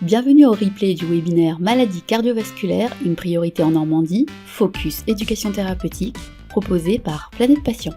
Bienvenue au replay du webinaire Maladies cardiovasculaires, une priorité en Normandie, Focus Éducation Thérapeutique, proposé par Planète Patient.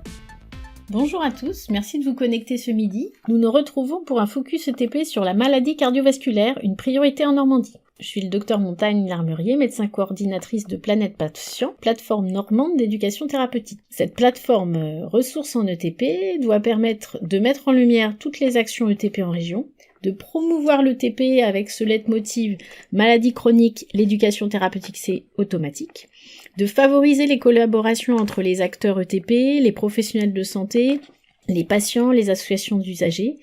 Bonjour à tous, merci de vous connecter ce midi. Nous nous retrouvons pour un Focus ETP sur la maladie cardiovasculaire, une priorité en Normandie. Je suis le docteur Montagne Larmurier, médecin coordinatrice de Planète Patient, plateforme normande d'éducation thérapeutique. Cette plateforme ressource en ETP doit permettre de mettre en lumière toutes les actions ETP en région, de promouvoir l'ETP avec ce leitmotiv « Maladie chronique, l'éducation thérapeutique c'est automatique », de favoriser les collaborations entre les acteurs ETP, les professionnels de santé, les patients, les associations d'usagers,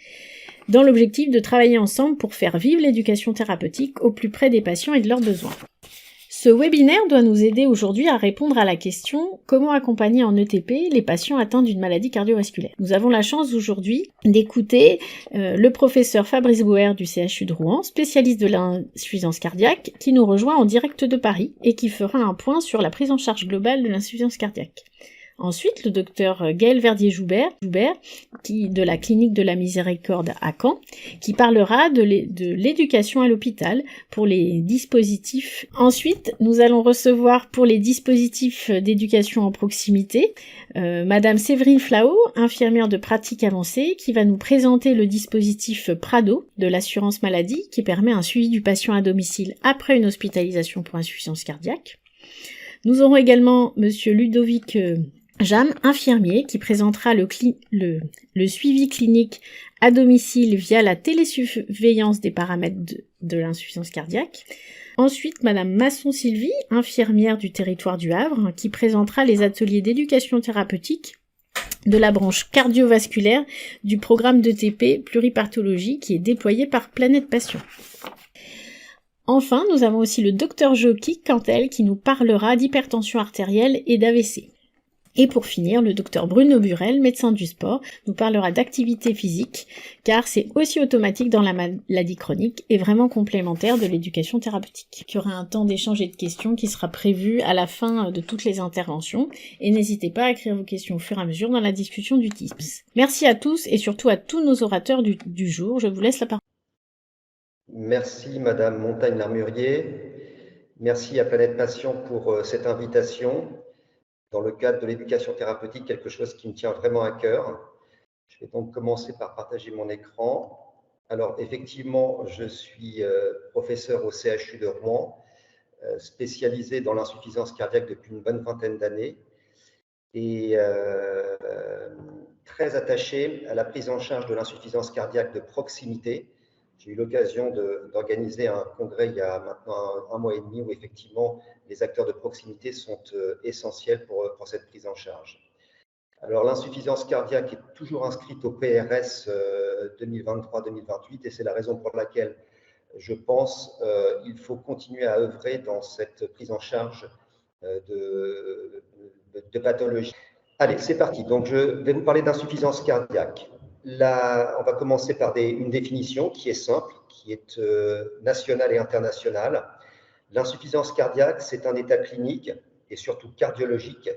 dans l'objectif de travailler ensemble pour faire vivre l'éducation thérapeutique au plus près des patients et de leurs besoins. Ce webinaire doit nous aider aujourd'hui à répondre à la question « Comment accompagner en ETP les patients atteints d'une maladie cardiovasculaire ?» Nous avons la chance aujourd'hui d'écouter le professeur Fabrice Bauer du CHU de Rouen, spécialiste de l'insuffisance cardiaque, qui nous rejoint en direct de Paris et qui fera un point sur la prise en charge globale de l'insuffisance cardiaque. Ensuite, le docteur Gaël Verdier-Joubert, de la clinique de la Miséricorde à Caen, qui parlera de l'éducation à l'hôpital pour les dispositifs. Ensuite, nous allons recevoir pour les dispositifs d'éducation en proximité, Madame Séverine Flao, infirmière de pratique avancée, qui va nous présenter le dispositif Prado de l'assurance maladie, qui permet un suivi du patient à domicile après une hospitalisation pour insuffisance cardiaque. Nous aurons également Monsieur Ludovic Jam, infirmier, qui présentera le suivi clinique à domicile via la télésurveillance des paramètres de l'insuffisance cardiaque. Ensuite, Madame Masson Sylvie, infirmière du territoire du Havre, qui présentera les ateliers d'éducation thérapeutique de la branche cardiovasculaire du programme d'ETP pluripathologie qui est déployé par Planète Patient. Enfin, nous avons aussi le docteur Joki Cantel qui nous parlera d'hypertension artérielle et d'AVC. Et pour finir, le docteur Bruno Burel, médecin du sport, nous parlera d'activité physique, car c'est aussi automatique dans la maladie chronique et vraiment complémentaire de l'éducation thérapeutique. Il y aura un temps d'échange et de questions qui sera prévu à la fin de toutes les interventions, et n'hésitez pas à écrire vos questions au fur et à mesure dans la discussion du TIPS. Merci à tous et surtout à tous nos orateurs du jour. Je vous laisse la parole. Merci Madame Montagne-Larmurier. Merci à Planète Patient pour cette invitation. Dans le cadre de l'éducation thérapeutique, quelque chose qui me tient vraiment à cœur. Je vais donc commencer par partager mon écran. Alors, effectivement, je suis professeur au CHU de Rouen, spécialisé dans l'insuffisance cardiaque depuis une bonne vingtaine d'années et très attaché à la prise en charge de l'insuffisance cardiaque de proximité. J'ai eu l'occasion d'organiser un congrès il y a maintenant un mois et demi où effectivement les acteurs de proximité sont essentiels pour cette prise en charge. Alors l'insuffisance cardiaque est toujours inscrite au PRS 2023-2028 et c'est la raison pour laquelle je pense qu'il faut continuer à œuvrer dans cette prise en charge de pathologie. Allez, c'est parti. Donc je vais vous parler d'insuffisance cardiaque. Là, on va commencer par une définition qui est simple, qui est nationale et internationale. L'insuffisance cardiaque, c'est un état clinique et surtout cardiologique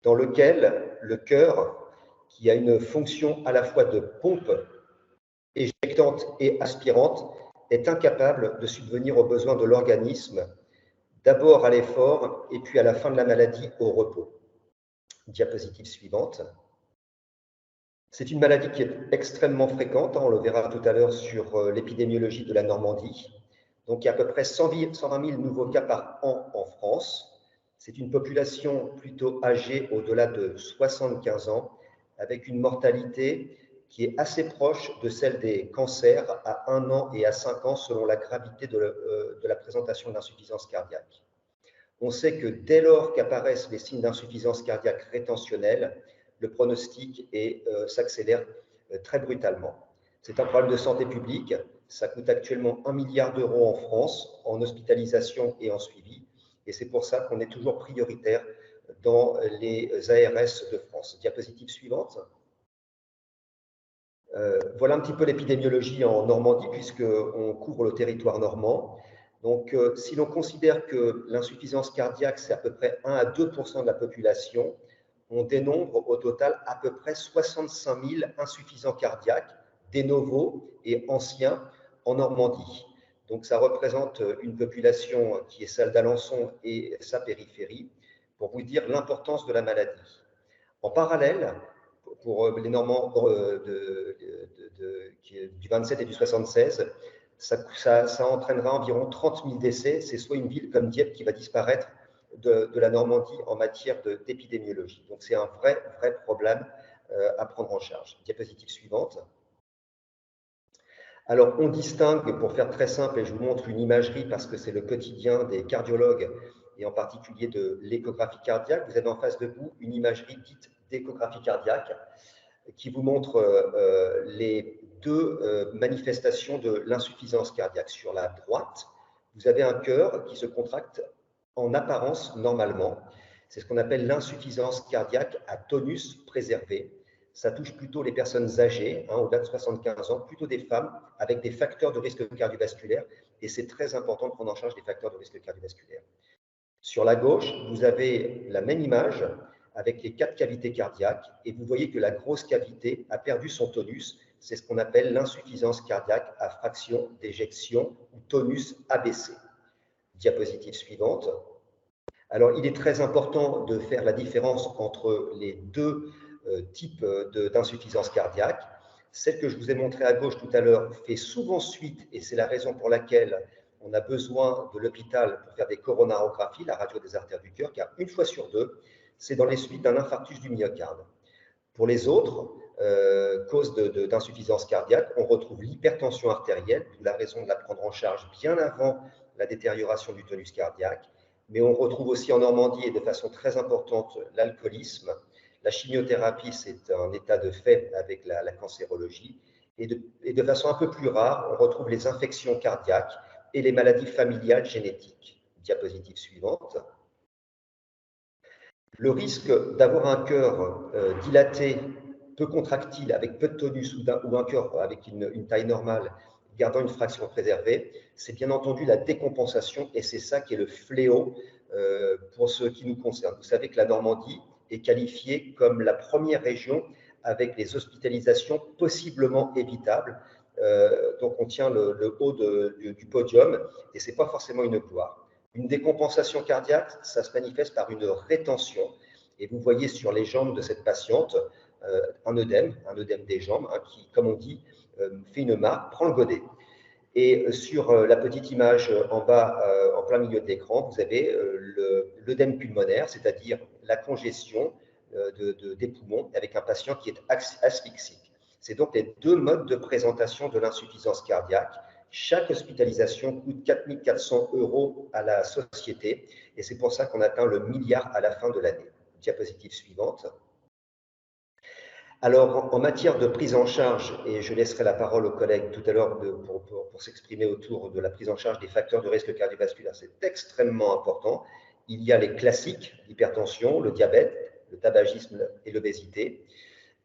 dans lequel le cœur, qui a une fonction à la fois de pompe éjectante et aspirante, est incapable de subvenir aux besoins de l'organisme, d'abord à l'effort et puis à la fin de la maladie au repos. Diapositive suivante. C'est une maladie qui est extrêmement fréquente, on le verra tout à l'heure sur l'épidémiologie de la Normandie. Donc il y a à peu près 120 000 nouveaux cas par an en France. C'est une population plutôt âgée au-delà de 75 ans, avec une mortalité qui est assez proche de celle des cancers à 1 an et à 5 ans selon la gravité de la présentation de l'insuffisance cardiaque. On sait que dès lors qu'apparaissent les signes d'insuffisance cardiaque rétentionnelle, le pronostic s'accélère très brutalement. C'est un problème de santé publique. Ça coûte actuellement 1 milliard d'euros en France, en hospitalisation et en suivi. Et c'est pour ça qu'on est toujours prioritaire dans les ARS de France. Diapositive suivante. Voilà un petit peu l'épidémiologie en Normandie, puisqu'on couvre le territoire normand. Donc, si l'on considère que l'insuffisance cardiaque, c'est à peu près 1 à 2% de la population, on dénombre au total à peu près 65 000 insuffisants cardiaques, des novos et anciens, en Normandie. Donc, ça représente une population qui est celle d'Alençon et sa périphérie, pour vous dire l'importance de la maladie. En parallèle, pour les Normands du 27 et du 76, ça entraînera environ 30 000 décès. C'est soit une ville comme Dieppe qui va disparaître de la Normandie en matière d'épidémiologie. Donc, c'est un vrai problème à prendre en charge. Diapositive suivante. Alors, on distingue, pour faire très simple, et je vous montre une imagerie parce que c'est le quotidien des cardiologues, et en particulier de l'échographie cardiaque. Vous avez en face de vous une imagerie dite d'échographie cardiaque qui vous montre les deux manifestations de l'insuffisance cardiaque. Sur la droite, vous avez un cœur qui se contracte en apparence normalement. C'est ce qu'on appelle l'insuffisance cardiaque à tonus préservé. Ça touche plutôt les personnes âgées, au-delà de 75 ans, plutôt des femmes avec des facteurs de risque cardiovasculaire. Et c'est très important de prendre en charge les facteurs de risque cardiovasculaire. Sur la gauche, vous avez la même image avec les 4 cavités cardiaques. Et vous voyez que la grosse cavité a perdu son tonus. C'est ce qu'on appelle l'insuffisance cardiaque à fraction d'éjection ou tonus abaissé. Diapositive suivante. Alors, il est très important de faire la différence entre les deux types d'insuffisance cardiaque. Celle que je vous ai montrée à gauche tout à l'heure fait souvent suite, et c'est la raison pour laquelle on a besoin de l'hôpital pour faire des coronarographies, la radio des artères du cœur, car une fois sur deux, c'est dans les suites d'un infarctus du myocarde. Pour les autres causes d'insuffisance cardiaque, on retrouve l'hypertension artérielle, d'où la raison de la prendre en charge bien avant la détérioration du tonus cardiaque, mais on retrouve aussi en Normandie, et de façon très importante, l'alcoolisme. La chimiothérapie, c'est un état de fait avec la cancérologie. Et de façon un peu plus rare, on retrouve les infections cardiaques et les maladies familiales génétiques. Diapositive suivante. Le risque d'avoir un cœur dilaté, peu contractile, avec peu de tonus, ou un cœur avec une taille normale, gardant une fraction préservée, c'est bien entendu la décompensation, et c'est ça qui est le fléau pour ce qui nous concerne. Vous savez que la Normandie est qualifiée comme la première région avec les hospitalisations possiblement évitables. Donc on tient le haut du podium, et ce n'est pas forcément une gloire. Une décompensation cardiaque, ça se manifeste par une rétention, et vous voyez sur les jambes de cette patiente un œdème des jambes, qui, comme on dit, fait une marque, prend le godet. Et sur la petite image en bas, en plein milieu de l'écran, vous avez l'œdème pulmonaire, c'est-à-dire la congestion des poumons avec un patient qui est asphyxique. C'est donc les deux modes de présentation de l'insuffisance cardiaque. Chaque hospitalisation coûte 4 400 € à la société, et c'est pour ça qu'on atteint le milliard à la fin de l'année. Diapositive suivante. Alors, en matière de prise en charge, et je laisserai la parole aux collègues tout à l'heure pour s'exprimer autour de la prise en charge des facteurs de risque cardiovasculaire, c'est extrêmement important. Il y a les classiques, l'hypertension, le diabète, le tabagisme et l'obésité.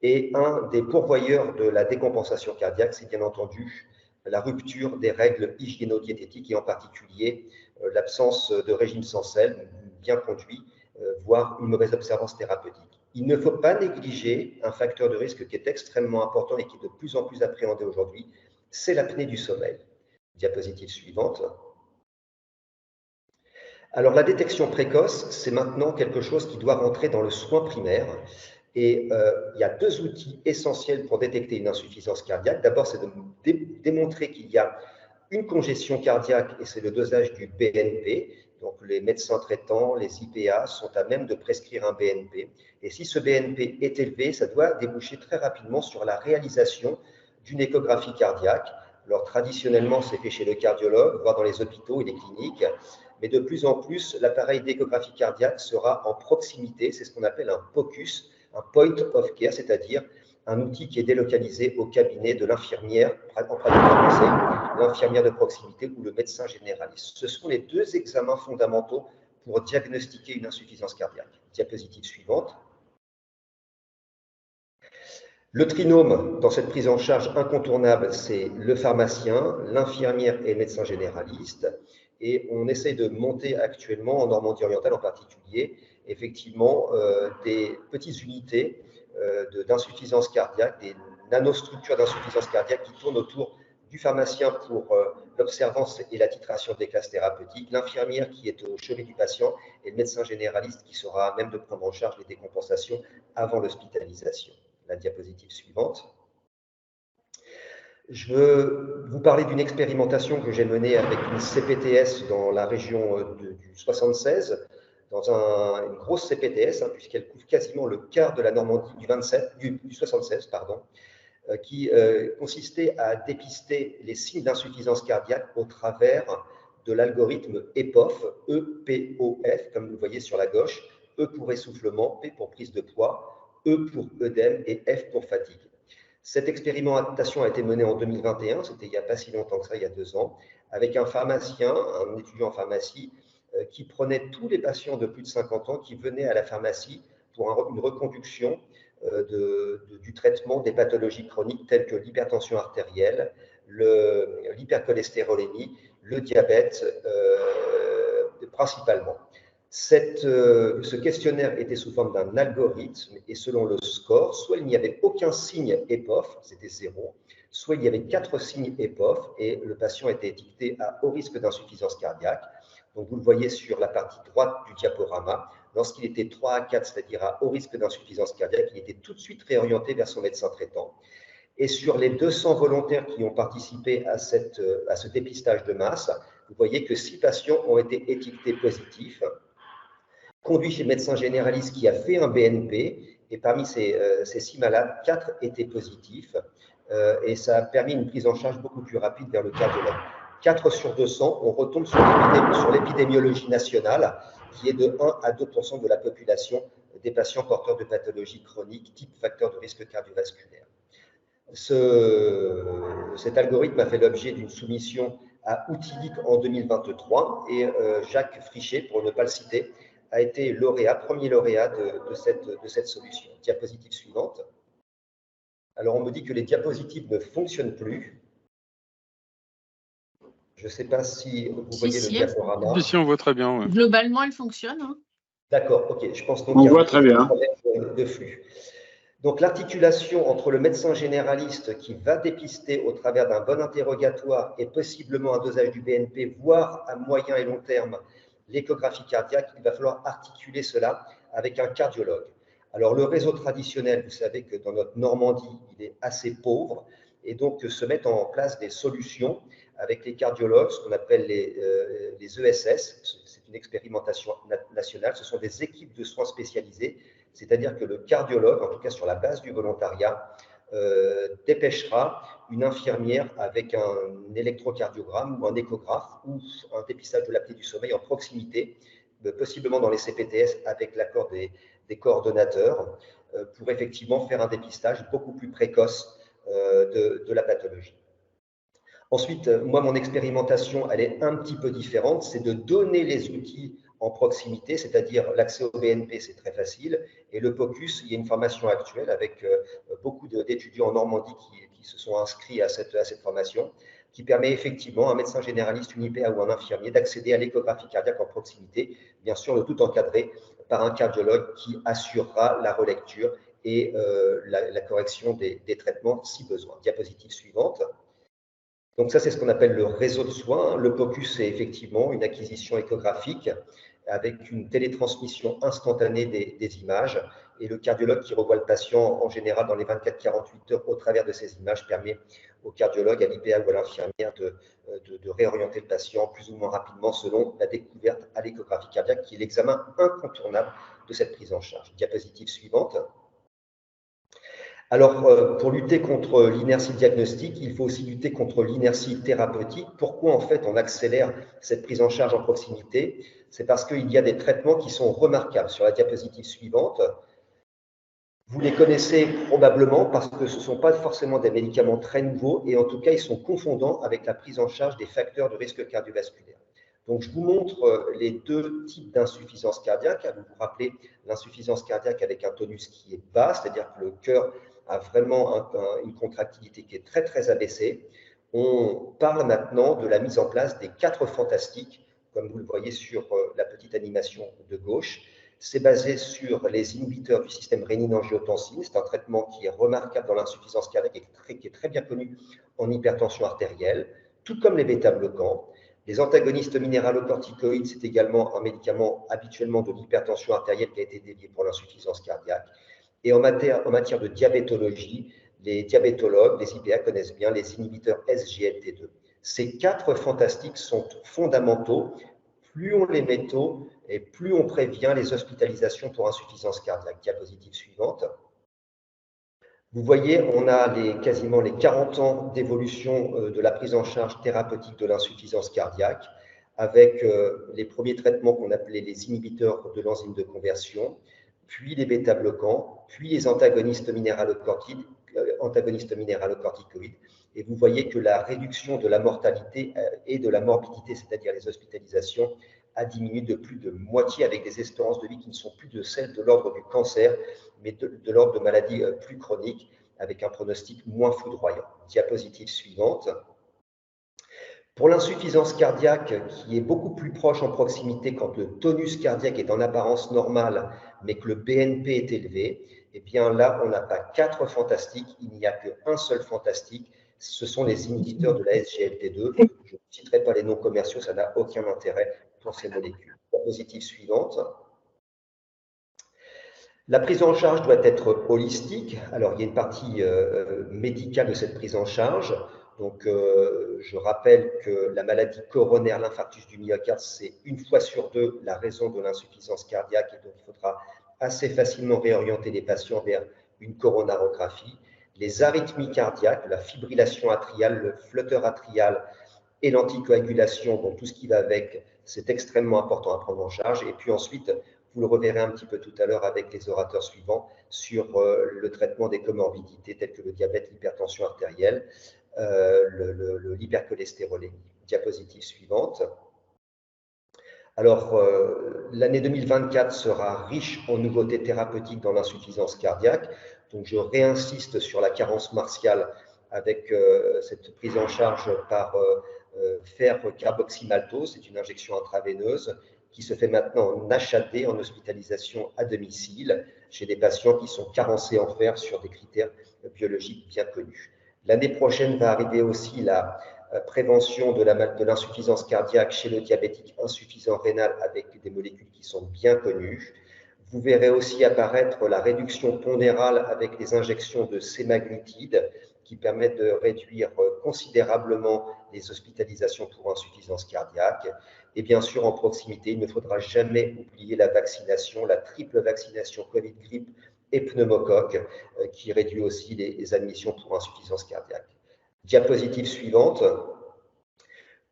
Et un des pourvoyeurs de la décompensation cardiaque, c'est bien entendu la rupture des règles hygiéno-diététiques, et en particulier l'absence de régime sans sel, bien conduit, voire une mauvaise observance thérapeutique. Il ne faut pas négliger un facteur de risque qui est extrêmement important et qui est de plus en plus appréhendé aujourd'hui, c'est l'apnée du sommeil. Diapositive suivante. Alors, la détection précoce, c'est maintenant quelque chose qui doit rentrer dans le soin primaire. Et il y a deux outils essentiels pour détecter une insuffisance cardiaque. D'abord, c'est de démontrer qu'il y a une congestion cardiaque, et c'est le dosage du BNP. Donc, les médecins traitants, les IPA, sont à même de prescrire un BNP. Et si ce BNP est élevé, ça doit déboucher très rapidement sur la réalisation d'une échographie cardiaque. Alors, traditionnellement, c'est fait chez le cardiologue, voire dans les hôpitaux et les cliniques. Mais de plus en plus, l'appareil d'échographie cardiaque sera en proximité. C'est ce qu'on appelle un POCUS, un Point of Care, c'est-à-dire un outil qui est délocalisé au cabinet de l'infirmière, en pratique avancée, l'infirmière de proximité ou le médecin généraliste. Ce sont les deux examens fondamentaux pour diagnostiquer une insuffisance cardiaque. Diapositive suivante. Le trinôme, dans cette prise en charge incontournable, c'est le pharmacien, l'infirmière et le médecin généraliste. Et on essaie de monter actuellement, en Normandie orientale en particulier, effectivement, des petites unités d'insuffisance cardiaque, des nanostructures d'insuffisance cardiaque qui tournent autour du pharmacien pour l'observance et la titration des classes thérapeutiques, l'infirmière qui est au chevet du patient et le médecin généraliste qui sera à même de prendre en charge les décompensations avant l'hospitalisation. La diapositive suivante. Je veux vous parler d'une expérimentation que j'ai menée avec une CPTS dans la région du 76, dans une grosse CPTS, puisqu'elle couvre quasiment le quart de la Normandie du 76, qui consistait à dépister les signes d'insuffisance cardiaque au travers de l'algorithme EPOF, E-P-O-F, comme vous le voyez sur la gauche, E pour essoufflement, P pour prise de poids, E pour œdème et F pour fatigue. Cette expérimentation a été menée en 2021, c'était il n'y a pas si longtemps que ça, il y a 2 ans, avec un pharmacien, un étudiant en pharmacie, qui prenait tous les patients de plus de 50 ans qui venaient à la pharmacie pour une reconduction du traitement des pathologies chroniques telles que l'hypertension artérielle, l'hypercholestérolémie, le diabète principalement. Ce questionnaire était sous forme d'un algorithme et selon le score, soit il n'y avait aucun signe EPOF, c'était 0, soit il y avait 4 signes EPOF et le patient était étiqueté à haut risque d'insuffisance cardiaque. Donc vous le voyez sur la partie droite du diaporama. Lorsqu'il était 3 à 4, c'est-à-dire à haut risque d'insuffisance cardiaque, il était tout de suite réorienté vers son médecin traitant. Et sur les 200 volontaires qui ont participé à ce dépistage de masse, vous voyez que 6 patients ont été étiquetés positifs, conduits chez le médecin généraliste qui a fait un BNP, et parmi ces 6 malades, 4 étaient positifs, et ça a permis une prise en charge beaucoup plus rapide vers le cardiologue. 4 sur 200, on retombe sur l'épidémiologie nationale, qui est de 1 à 2% de la population des patients porteurs de pathologies chroniques type facteur de risque cardiovasculaire. Cet algorithme a fait l'objet d'une soumission à Outilic en 2023 et Jacques Frichet, pour ne pas le citer, a été premier lauréat de cette solution. Diapositive suivante. Alors, on me dit que les diapositives ne fonctionnent plus. Je ne sais pas si vous voyez le diaporama. Si, on voit très bien. Ouais. Globalement, elle fonctionne. Hein. D'accord, ok. Je pense donc qu'il y a un problème de flux. Donc, l'articulation entre le médecin généraliste qui va dépister au travers d'un bon interrogatoire et possiblement un dosage du BNP, voire à moyen et long terme, l'échographie cardiaque, il va falloir articuler cela avec un cardiologue. Alors, le réseau traditionnel, vous savez que dans notre Normandie, il est assez pauvre, et donc se mettent en place des solutions avec les cardiologues, ce qu'on appelle les ESS, c'est une expérimentation nationale, ce sont des équipes de soins spécialisées, c'est-à-dire que le cardiologue, en tout cas sur la base du volontariat, dépêchera une infirmière avec un électrocardiogramme ou un échographe ou un dépistage de l'apnée du sommeil en proximité, possiblement dans les CPTS avec l'accord des coordonnateurs, pour effectivement faire un dépistage beaucoup plus précoce de la pathologie. Ensuite, moi, mon expérimentation, elle est un petit peu différente, c'est de donner les outils en proximité, c'est-à-dire l'accès au BNP, c'est très facile, et le POCUS, il y a une formation actuelle avec beaucoup d'étudiants en Normandie qui se sont inscrits à cette formation, qui permet effectivement à un médecin généraliste, une IPA ou un infirmier d'accéder à l'échographie cardiaque en proximité, bien sûr, le tout encadré par un cardiologue qui assurera la relecture et la correction des traitements si besoin. Diapositive suivante. Donc ça, c'est ce qu'on appelle le réseau de soins. Le POCUS, c'est effectivement une acquisition échographique avec une télétransmission instantanée des images. Et le cardiologue qui revoit le patient, en général, dans les 24-48 heures, au travers de ces images, permet au cardiologue, à l'IPA ou à l'infirmière de réorienter le patient plus ou moins rapidement selon la découverte à l'échographie cardiaque, qui est l'examen incontournable de cette prise en charge. Diapositive suivante. Alors, pour lutter contre l'inertie diagnostique, il faut aussi lutter contre l'inertie thérapeutique. Pourquoi, en fait, on accélère cette prise en charge en proximité? C'est parce qu'il y a des traitements qui sont remarquables. Sur la diapositive suivante, vous les connaissez probablement parce que ce ne sont pas forcément des médicaments très nouveaux et en tout cas, ils sont confondants avec la prise en charge des facteurs de risque cardiovasculaire. Donc, je vous montre les 2 types d'insuffisance cardiaque. Vous vous rappelez l'insuffisance cardiaque avec un tonus qui est bas, c'est-à-dire que le cœur a vraiment une contractilité qui est très, très abaissée. On parle maintenant de la mise en place des 4 fantastiques, comme vous le voyez sur la petite animation de gauche. C'est basé sur les inhibiteurs du système rénine-angiotensine. C'est un traitement qui est remarquable dans l'insuffisance cardiaque et qui est très bien connu en hypertension artérielle. tout comme les bêta-bloquants. Les antagonistes minéralocorticoïdes, c'est également un médicament habituellement de l'hypertension artérielle qui a été dédié pour l'insuffisance cardiaque. Et en matière de diabétologie, les diabétologues, les IPA connaissent bien les inhibiteurs SGLT2. Ces 4 fantastiques sont fondamentaux. Plus on les met tôt et plus on prévient les hospitalisations pour insuffisance cardiaque. Diapositive suivante. Vous voyez, on a quasiment les 40 ans d'évolution de la prise en charge thérapeutique de l'insuffisance cardiaque, avec les premiers traitements qu'on appelait les inhibiteurs de l'enzyme de conversion, puis les bêta-bloquants, puis les antagonistes minéralocorticoïdes. Et vous voyez que la réduction de la mortalité et de la morbidité, c'est-à-dire les hospitalisations, a diminué de plus de moitié, avec des espérances de vie qui ne sont plus de celles de l'ordre du cancer, mais de l'ordre de maladies plus chroniques, avec un pronostic moins foudroyant. Diapositive suivante. Pour l'insuffisance cardiaque, qui est beaucoup plus proche en proximité quand le tonus cardiaque est en apparence normal, mais que le BNP est élevé, eh bien là, on n'a pas 4 fantastiques, il n'y a qu'un seul fantastique, ce sont les inhibiteurs de la SGLT2. Je ne citerai pas les noms commerciaux, ça n'a aucun intérêt pour ces molécules. Diapositive suivante. La prise en charge doit être holistique. Alors, il y a une partie médicale de cette prise en charge. Donc, je rappelle que la maladie coronaire, l'infarctus du myocarde, c'est 1 fois sur 2 la raison de l'insuffisance cardiaque, et donc il faudra assez facilement réorienter les patients vers une coronarographie. Les arythmies cardiaques, la fibrillation atriale, le flotteur atrial et l'anticoagulation, donc tout ce qui va avec, c'est extrêmement important à prendre en charge. Et puis ensuite, vous le reverrez un petit peu tout à l'heure avec les orateurs suivants sur le traitement des comorbidités telles que le diabète, l'hypertension artérielle, l'hypercholestérolémie. Diapositive suivante. Alors, l'année 2024 sera riche en nouveautés thérapeutiques dans l'insuffisance cardiaque. Donc, je réinsiste sur la carence martiale avec cette prise en charge par fer carboxymaltose. C'est une injection intraveineuse qui se fait maintenant en HAD, en hospitalisation à domicile, chez des patients qui sont carencés en fer sur des critères biologiques bien connus. L'année prochaine va arriver aussi la prévention de l'insuffisance cardiaque chez le diabétique insuffisant rénal avec des molécules qui sont bien connues. Vous verrez aussi apparaître la réduction pondérale avec les injections de sémaglutide qui permettent de réduire considérablement les hospitalisations pour insuffisance cardiaque. Et bien sûr, en proximité, il ne faudra jamais oublier la vaccination, la triple vaccination Covid, grippe et pneumocoque, qui réduit aussi les admissions pour insuffisance cardiaque. Diapositive suivante.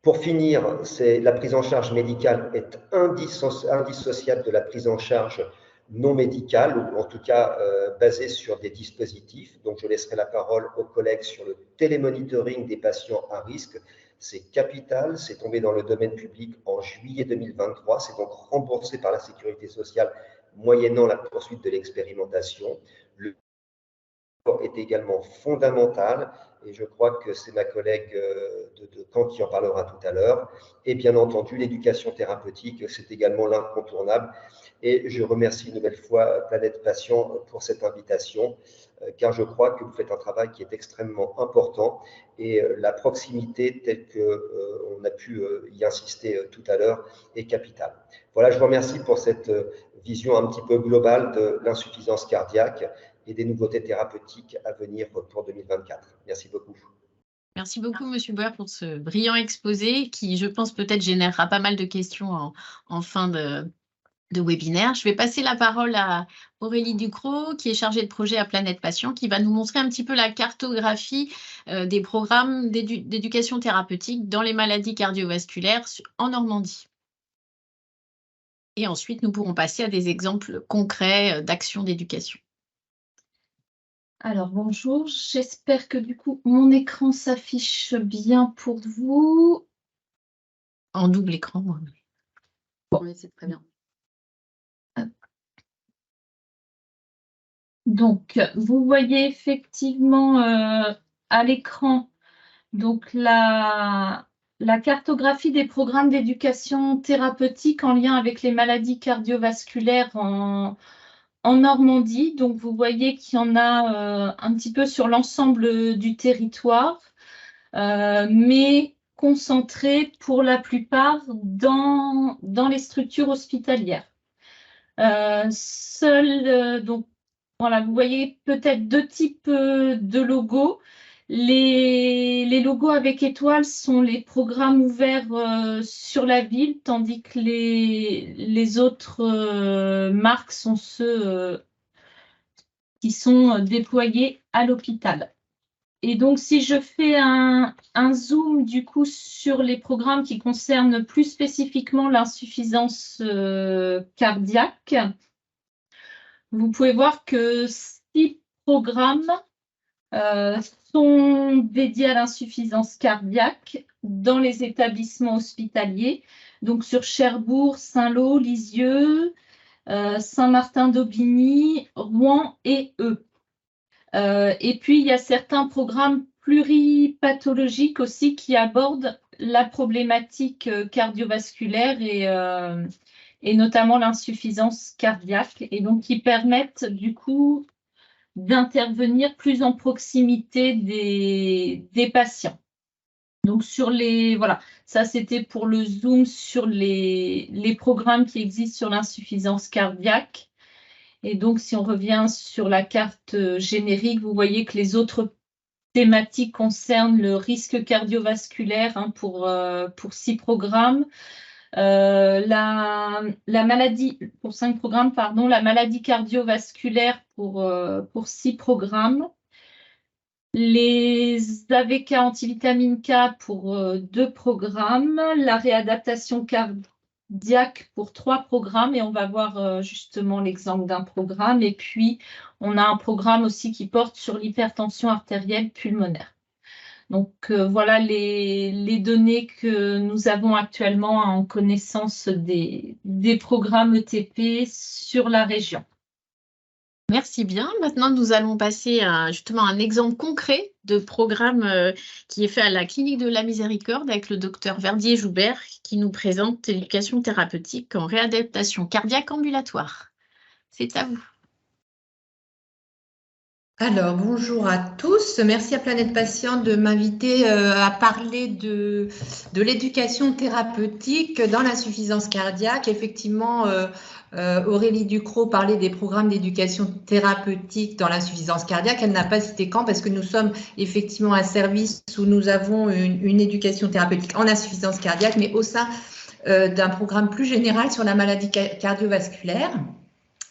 Pour finir, la prise en charge médicale est indissociable de la prise en charge non médicale, ou en tout cas basée sur des dispositifs. Donc, je laisserai la parole aux collègues sur le télémonitoring des patients à risque. C'est capital, c'est tombé dans le domaine public en juillet 2023, c'est donc remboursé par la Sécurité sociale moyennant la poursuite de l'expérimentation. Le est également fondamental, et je crois que c'est ma collègue de Caen qui en parlera tout à l'heure. Et bien entendu, l'éducation thérapeutique, c'est également l'incontournable. Et je remercie une nouvelle fois Planète Patient pour cette invitation, car je crois que vous faites un travail qui est extrêmement important, et la proximité telle qu'on a pu y insister tout à l'heure est capitale. Voilà, je vous remercie pour cette vision un petit peu globale de l'insuffisance cardiaque et des nouveautés thérapeutiques à venir pour 2024. Merci beaucoup. Merci beaucoup, Monsieur Boer, pour ce brillant exposé qui, je pense, peut-être générera pas mal de questions en fin de webinaire. Je vais passer la parole à Aurélie Ducrot, qui est chargée de projet à Planète Patient, qui va nous montrer un petit peu la cartographie des programmes d'éducation thérapeutique dans les maladies cardiovasculaires en Normandie. Et ensuite, nous pourrons passer à des exemples concrets d'actions d'éducation. Alors, bonjour, j'espère que du coup, mon écran s'affiche bien pour vous. En double écran, moi. Oui, c'est très bien. Donc, vous voyez effectivement à l'écran donc la cartographie des programmes d'éducation thérapeutique en lien avec les maladies cardiovasculaires en Normandie. Donc, vous voyez qu'il y en a un petit peu sur l'ensemble du territoire, mais concentrés pour la plupart dans les structures hospitalières. Donc, voilà, vous voyez peut-être deux types de logos. Les logos avec étoiles sont les programmes ouverts sur la ville, tandis que les autres marques sont ceux qui sont déployés à l'hôpital. Et donc, si je fais un zoom du coup sur les programmes qui concernent plus spécifiquement l'insuffisance cardiaque, vous pouvez voir que 6 programmes sont dédiés à l'insuffisance cardiaque dans les établissements hospitaliers, donc sur Cherbourg, Saint-Lô, Lisieux, Saint-Martin-d'Aubigny, Rouen etEu. Et puis, il y a certains programmes pluripathologiques aussi qui abordent la problématique cardiovasculaire et notamment l'insuffisance cardiaque, et donc qui permettent du coup d'intervenir plus en proximité des patients. Donc voilà, ça c'était pour le zoom sur les programmes qui existent sur l'insuffisance cardiaque. Et donc, si on revient sur la carte générique, vous voyez que les autres thématiques concernent le risque cardiovasculaire pour 6 programmes. La maladie, pour 5 programmes, pardon, la maladie cardiovasculaire pour 6 programmes. Les AVK antivitamine K pour 2 programmes. La réadaptation cardiaque pour 3 programmes, et on va voir justement l'exemple d'un programme. Et puis, on a un programme aussi qui porte sur l'hypertension artérielle pulmonaire. Donc, voilà les données que nous avons actuellement en connaissance des programmes ETP sur la région. Merci bien. Maintenant, nous allons passer à justement un exemple concret de programme qui est fait à la Clinique de la Miséricorde avec le docteur Verdier-Joubert qui nous présente l'éducation thérapeutique en réadaptation cardiaque ambulatoire. C'est à vous. Alors, bonjour à tous. Merci à Planète Patient de m'inviter à parler de l'éducation thérapeutique dans l'insuffisance cardiaque. Effectivement, Aurélie Ducrot parlait des programmes d'éducation thérapeutique dans l'insuffisance cardiaque. Elle n'a pas cité Caen parce que nous sommes effectivement un service où nous avons une éducation thérapeutique en insuffisance cardiaque, mais au sein d'un programme plus général sur la maladie cardiovasculaire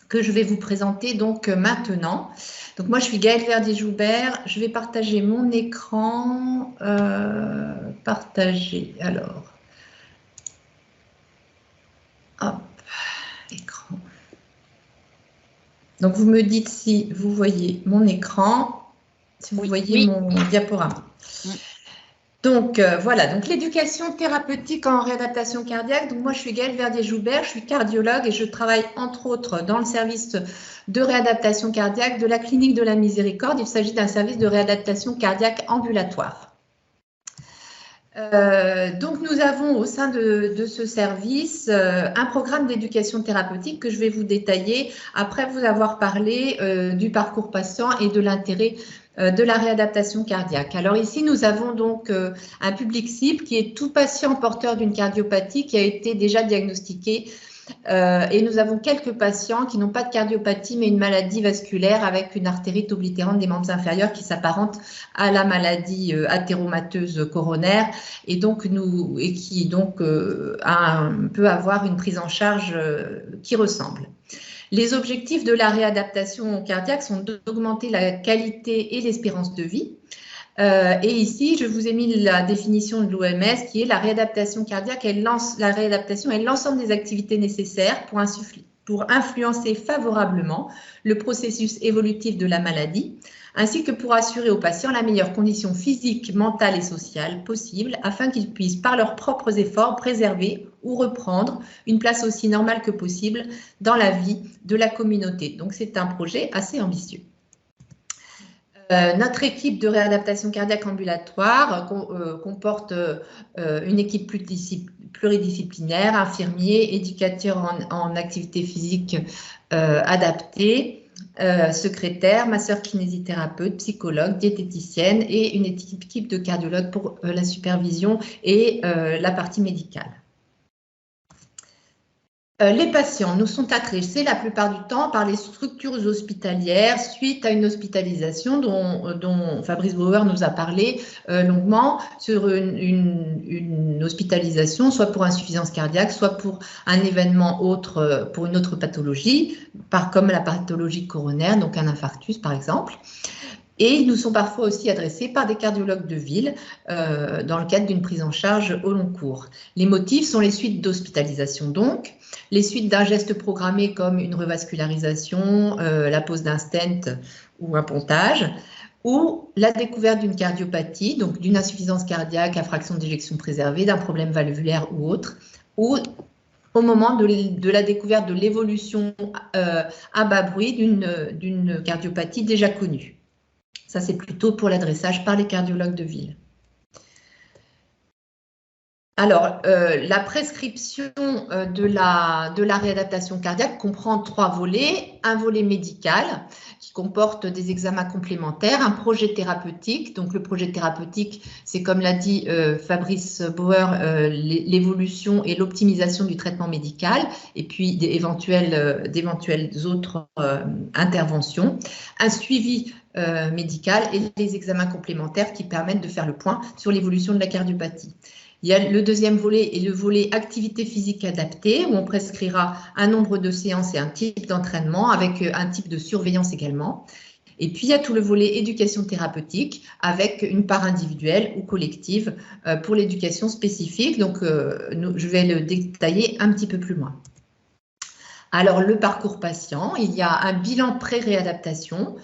que je vais vous présenter donc maintenant. Donc moi, je suis Gaëlle Verdier-Joubert. Je vais partager mon écran. Partager, alors. Hop, écran. Donc, vous me dites si vous voyez mon écran, si vous voyez mon diaporama. Oui. Donc, voilà, donc l'éducation thérapeutique en réadaptation cardiaque. Donc, moi, je suis Gaëlle Verdier-Joubert, je suis cardiologue et je travaille entre autres dans le service de réadaptation cardiaque de la Clinique de la Miséricorde. Il s'agit d'un service de réadaptation cardiaque ambulatoire. Donc, nous avons au sein de ce service un programme d'éducation thérapeutique que je vais vous détailler après vous avoir parlé du parcours patient et de l'intérêt de la réadaptation cardiaque. Alors ici, nous avons donc un public cible qui est tout patient porteur d'une cardiopathie qui a été déjà diagnostiqué et nous avons quelques patients qui n'ont pas de cardiopathie mais une maladie vasculaire avec une artérite oblitérante des membres inférieurs qui s'apparente à la maladie athéromateuse coronaire et qui peut avoir une prise en charge qui ressemble. Les objectifs de la réadaptation cardiaque sont d'augmenter la qualité et l'espérance de vie. Et ici, je vous ai mis la définition de l'OMS qui est la réadaptation cardiaque. La réadaptation est l'ensemble des activités nécessaires pour influencer favorablement le processus évolutif de la maladie, ainsi que pour assurer aux patients la meilleure condition physique, mentale et sociale possible afin qu'ils puissent, par leurs propres efforts, préserver ou reprendre une place aussi normale que possible dans la vie de la communauté. Donc, c'est un projet assez ambitieux. Notre équipe de réadaptation cardiaque ambulatoire comporte une équipe pluridisciplinaire, infirmiers, éducateurs en activité physique adaptée, secrétaire, masseur kinésithérapeute, psychologue, diététicienne et une équipe de cardiologues pour la supervision et la partie médicale. Les patients nous sont adressés la plupart du temps par les structures hospitalières suite à une hospitalisation dont Fabrice Bauer nous a parlé longuement, sur une hospitalisation soit pour insuffisance cardiaque, soit pour un événement autre, pour une autre pathologie, comme la pathologie coronaire, donc un infarctus par exemple. Et ils nous sont parfois aussi adressés par des cardiologues de ville dans le cadre d'une prise en charge au long cours. Les motifs sont les suites d'hospitalisation donc, les suites d'un geste programmé comme une revascularisation, la pose d'un stent ou un pontage, ou la découverte d'une cardiopathie, donc d'une insuffisance cardiaque à fraction d'éjection préservée, d'un problème valvulaire ou autre, ou au moment de la découverte de l'évolution à bas bruit d'une cardiopathie déjà connue. Ça, c'est plutôt pour l'adressage par les cardiologues de ville. Alors, la prescription de la réadaptation cardiaque comprend 3 volets. Un volet médical qui comporte des examens complémentaires, un projet thérapeutique. Donc, le projet thérapeutique, c'est comme l'a dit Fabrice Bauer, l'évolution et l'optimisation du traitement médical et puis d'éventuelles autres interventions. Un suivi médical et les examens complémentaires qui permettent de faire le point sur l'évolution de la cardiopathie. Il y a le deuxième volet et le volet activité physique adaptée où on prescrira un nombre de séances et un type d'entraînement avec un type de surveillance également. Et puis il y a tout le volet éducation thérapeutique avec une part individuelle ou collective pour l'éducation spécifique. Donc je vais le détailler un petit peu plus loin. Alors le parcours patient, il y a un bilan pré-réadaptation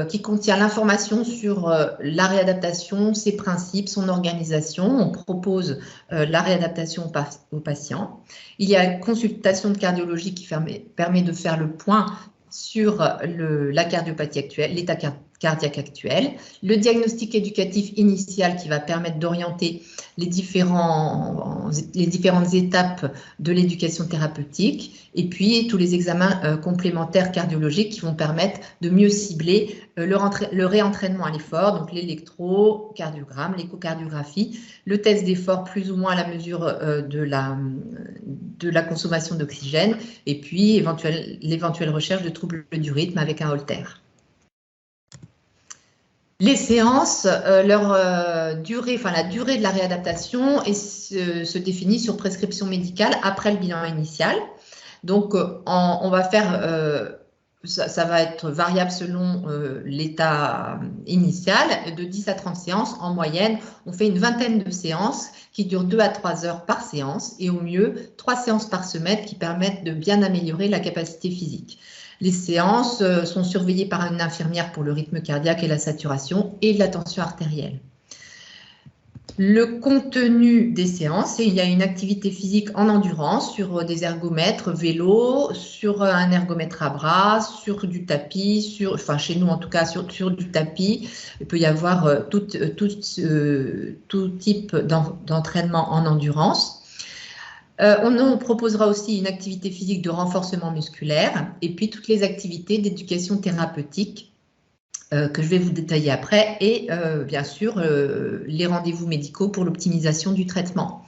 qui contient l'information sur la réadaptation, ses principes, son organisation. On propose la réadaptation aux patients. Il y a une consultation de cardiologie qui permet de faire le point sur la cardiopathie actuelle, l'état cardiaque actuel, le diagnostic éducatif initial qui va permettre d'orienter les différentes étapes de l'éducation thérapeutique et puis tous les examens complémentaires cardiologiques qui vont permettre de mieux cibler le réentraînement à l'effort, donc l'électrocardiogramme, l'échocardiographie, le test d'effort plus ou moins à la mesure de la consommation d'oxygène et puis l'éventuelle recherche de troubles du rythme avec un holter. Les séances, la durée de la réadaptation se définit sur prescription médicale après le bilan initial. Donc, on va faire, ça va être variable selon l'état initial, de 10 à 30 séances. En moyenne, on fait une vingtaine de séances qui durent 2 à 3 heures par séance et au mieux 3 séances par semaine qui permettent de bien améliorer la capacité physique. Les séances sont surveillées par une infirmière pour le rythme cardiaque et la saturation et la tension artérielle. Le contenu des séances, il y a une activité physique en endurance sur des ergomètres, vélo, sur un ergomètre à bras, sur du tapis, chez nous en tout cas sur du tapis. Il peut y avoir tout type d'entraînement en endurance. On nous proposera aussi une activité physique de renforcement musculaire et puis toutes les activités d'éducation thérapeutique que je vais vous détailler après et bien sûr les rendez-vous médicaux pour l'optimisation du traitement.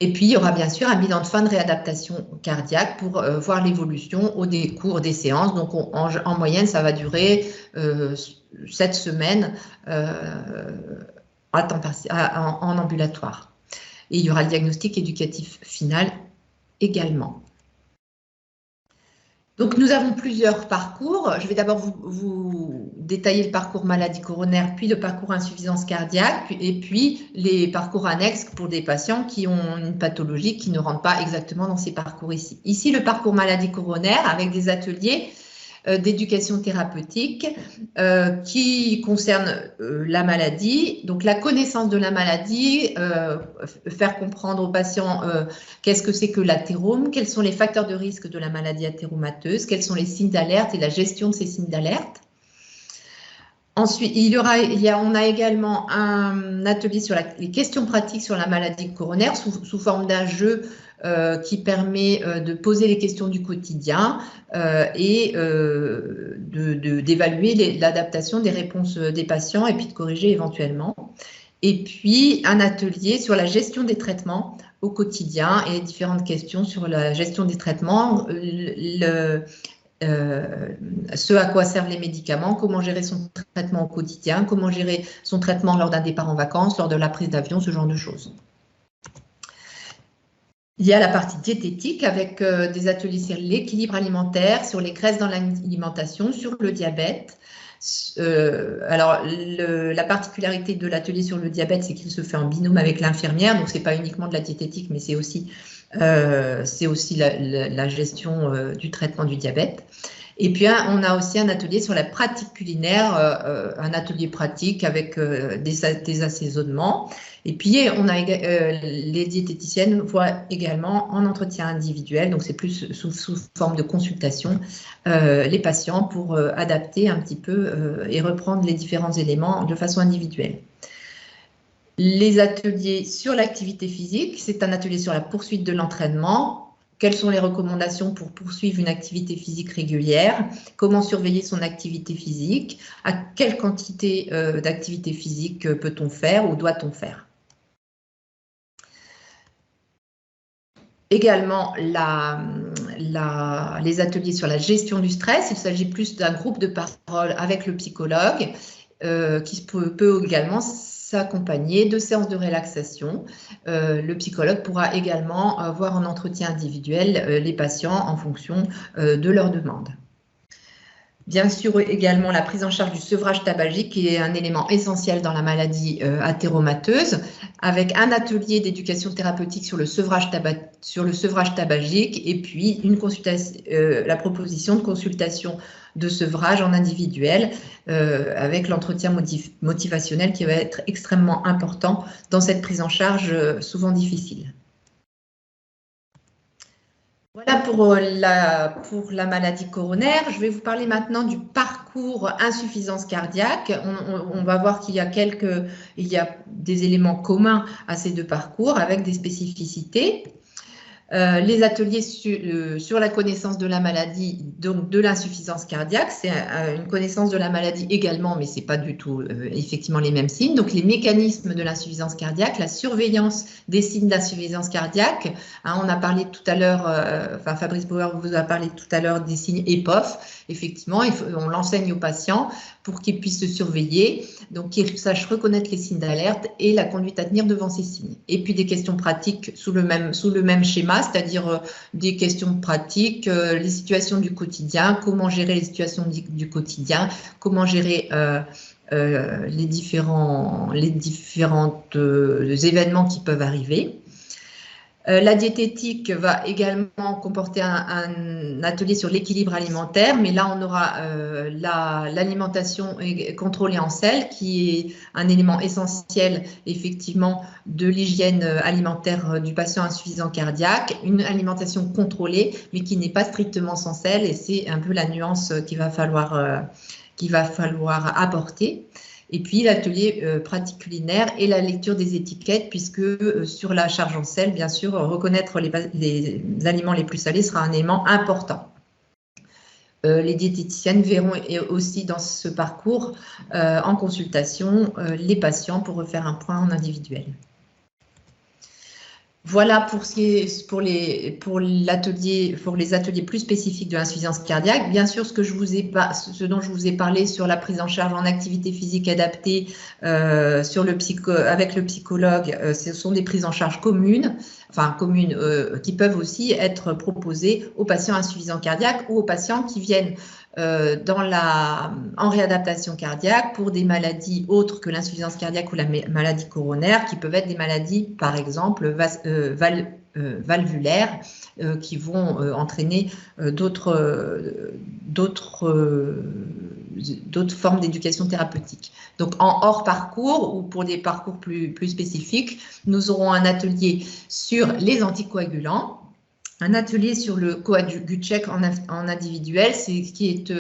Et puis il y aura bien sûr un bilan de fin de réadaptation cardiaque pour voir l'évolution au décours des séances. Donc en moyenne ça va durer 7 semaines en ambulatoire. Et il y aura le diagnostic éducatif final également. Donc, nous avons plusieurs parcours. Je vais d'abord vous détailler le parcours maladie coronaire, puis le parcours insuffisance cardiaque, et puis les parcours annexes pour des patients qui ont une pathologie qui ne rentre pas exactement dans ces parcours ici. Ici, le parcours maladie coronaire avec des ateliers d'éducation thérapeutique qui concerne la maladie, donc la connaissance de la maladie, faire comprendre aux patients qu'est-ce que c'est que l'athérome, quels sont les facteurs de risque de la maladie athéromateuse, quels sont les signes d'alerte et la gestion de ces signes d'alerte. Ensuite, on a également un atelier sur les questions pratiques sur la maladie coronaire sous forme d'un jeu qui permet de poser les questions du quotidien et d'évaluer l'adaptation des réponses des patients et puis de corriger éventuellement. Et puis, un atelier sur la gestion des traitements au quotidien et différentes questions sur la gestion des traitements, ce à quoi servent les médicaments, comment gérer son traitement au quotidien, comment gérer son traitement lors d'un départ en vacances, lors de la prise d'avion, ce genre de choses. Il y a la partie diététique avec des ateliers sur l'équilibre alimentaire, sur les graisses dans l'alimentation, sur le diabète. Alors, la particularité de l'atelier sur le diabète, c'est qu'il se fait en binôme avec l'infirmière, donc ce n'est pas uniquement de la diététique, mais c'est aussi la gestion du traitement du diabète. Et puis, on a aussi un atelier sur la pratique culinaire, un atelier pratique avec des assaisonnements. Et puis, on a les diététiciennes voient également en entretien individuel, donc c'est plus sous forme de consultation, les patients pour adapter un petit peu et reprendre les différents éléments de façon individuelle. Les ateliers sur l'activité physique, c'est un atelier sur la poursuite de l'entraînement. Quelles sont les recommandations pour poursuivre une activité physique régulière? Comment surveiller son activité physique? À quelle quantité d'activité physique peut-on faire ou doit-on faire? Également, les ateliers sur la gestion du stress. Il s'agit plus d'un groupe de parole avec le psychologue qui peut également s'accompagner de séances de relaxation. Le psychologue pourra également voir en entretien individuel les patients en fonction de leurs demandes. Bien sûr, également la prise en charge du sevrage tabagique, qui est un élément essentiel dans la maladie athéromateuse, avec un atelier d'éducation thérapeutique sur le sevrage tabagique et puis la proposition de consultation de sevrage en individuel avec l'entretien motivationnel qui va être extrêmement important dans cette prise en charge souvent difficile. Voilà pour la maladie coronaire. Je vais vous parler maintenant du parcours insuffisance cardiaque. On va voir qu'il y a des éléments communs à ces deux parcours avec des spécificités. Les ateliers sur la connaissance de la maladie, donc de l'insuffisance cardiaque, c'est une connaissance de la maladie également, mais ce n'est pas du tout effectivement les mêmes signes. Donc les mécanismes de l'insuffisance cardiaque, la surveillance des signes d'insuffisance cardiaque. On a parlé tout à l'heure, Fabrice Bauer vous a parlé tout à l'heure des signes EPOF. Effectivement, on l'enseigne aux patients pour qu'ils puissent se surveiller, donc qu'ils sachent reconnaître les signes d'alerte et la conduite à tenir devant ces signes. Et puis des questions pratiques sous le même schéma, c'est-à-dire des questions pratiques, les situations du quotidien, comment gérer les situations du quotidien, comment gérer les différents événements qui peuvent arriver. La diététique va également comporter un atelier sur l'équilibre alimentaire, mais là on aura l'alimentation contrôlée en sel, qui est un élément essentiel effectivement de l'hygiène alimentaire du patient insuffisant cardiaque, une alimentation contrôlée, mais qui n'est pas strictement sans sel, et c'est un peu la nuance qu'il va falloir apporter. Et puis l'atelier pratique culinaire et la lecture des étiquettes, puisque sur la charge en sel, bien sûr, reconnaître les aliments les plus salés sera un élément important. Les diététiciennes verront aussi dans ce parcours en consultation les patients pour refaire un point en individuel. Voilà pour les ateliers plus spécifiques de l'insuffisance cardiaque. Bien sûr, ce dont je vous ai parlé sur la prise en charge en activité physique adaptée avec le psychologue, ce sont des prises en charge communes qui peuvent aussi être proposées aux patients insuffisants cardiaques ou aux patients qui viennent en réadaptation cardiaque pour des maladies autres que l'insuffisance cardiaque ou la maladie coronaire, qui peuvent être des maladies, par exemple, valvulaires, qui vont entraîner d'autres formes d'éducation thérapeutique. Donc, en hors parcours ou pour des parcours plus spécifiques, nous aurons un atelier sur les anticoagulants, un atelier sur le Coagucheck en individuel, qui est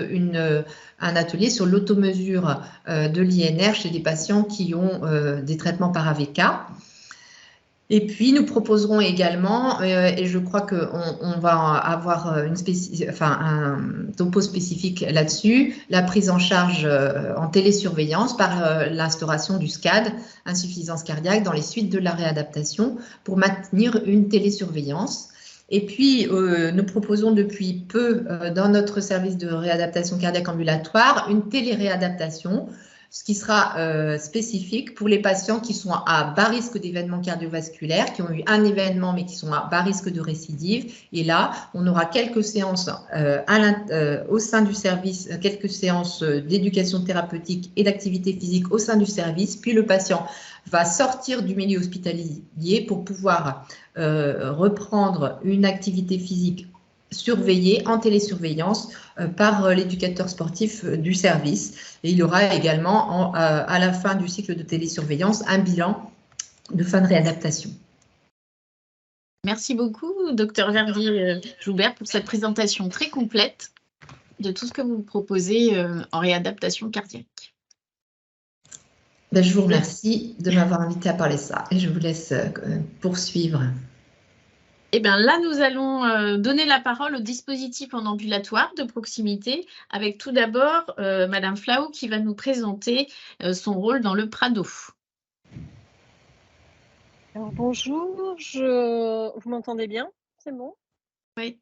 un atelier sur l'automesure de l'INR chez des patients qui ont des traitements par AVK. Et puis, nous proposerons également, et je crois qu'on va avoir un topo spécifique là-dessus, la prise en charge en télésurveillance par l'instauration du SCAD, insuffisance cardiaque, dans les suites de la réadaptation pour maintenir une télésurveillance. Et puis, nous proposons depuis peu dans notre service de réadaptation cardiaque ambulatoire une téléréadaptation, ce qui sera spécifique pour les patients qui sont à bas risque d'événements cardiovasculaires, qui ont eu un événement mais qui sont à bas risque de récidive. Et là, on aura quelques séances au sein du service, quelques séances d'éducation thérapeutique et d'activité physique au sein du service. Puis le patient va sortir du milieu hospitalier pour pouvoir reprendre une activité physique surveillée en télésurveillance par l'éducateur sportif du service. Et il y aura également, à la fin du cycle de télésurveillance, un bilan de fin de réadaptation. Merci beaucoup, Dr Verdier-Joubert, pour cette présentation très complète de tout ce que vous proposez en réadaptation cardiaque. Ben, je vous remercie de m'avoir invité à parler de ça et je vous laisse poursuivre. Eh bien là, nous allons donner la parole au dispositif en ambulatoire de proximité avec tout d'abord Madame Flau qui va nous présenter son rôle dans le Prado. Alors, bonjour, vous m'entendez bien? C'est bon? Oui.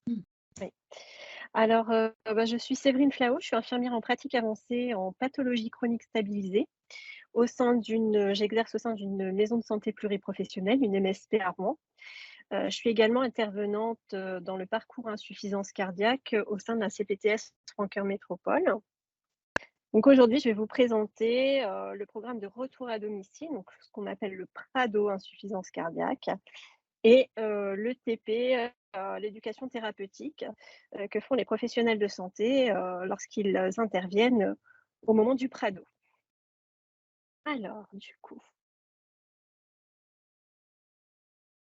Oui. Alors, je suis Séverine Flau, je suis infirmière en pratique avancée en pathologie chronique stabilisée j'exerce au sein d'une maison de santé pluriprofessionnelle, une MSP à Rouen. Je suis également intervenante dans le parcours insuffisance cardiaque au sein d'un CPTS Francoeur Métropole. Donc aujourd'hui, je vais vous présenter le programme de retour à domicile, donc ce qu'on appelle le PRADO insuffisance cardiaque, et le TP, l'éducation thérapeutique, que font les professionnels de santé lorsqu'ils interviennent au moment du PRADO. Alors, du coup,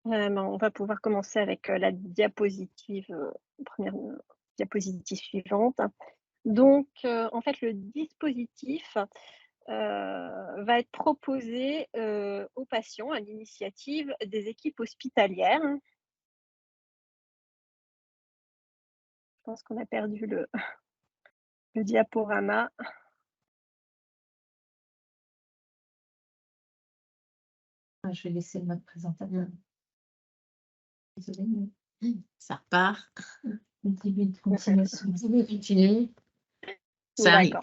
on va pouvoir commencer avec la diapositive, première diapositive suivante. Donc, en fait, le dispositif va être proposé aux patients à l'initiative des équipes hospitalières. Je pense qu'on a perdu le diaporama. Je vais laisser le mode présentateur. Désolée. Ça repart. Début de continuer. Ça arrive. D'accord.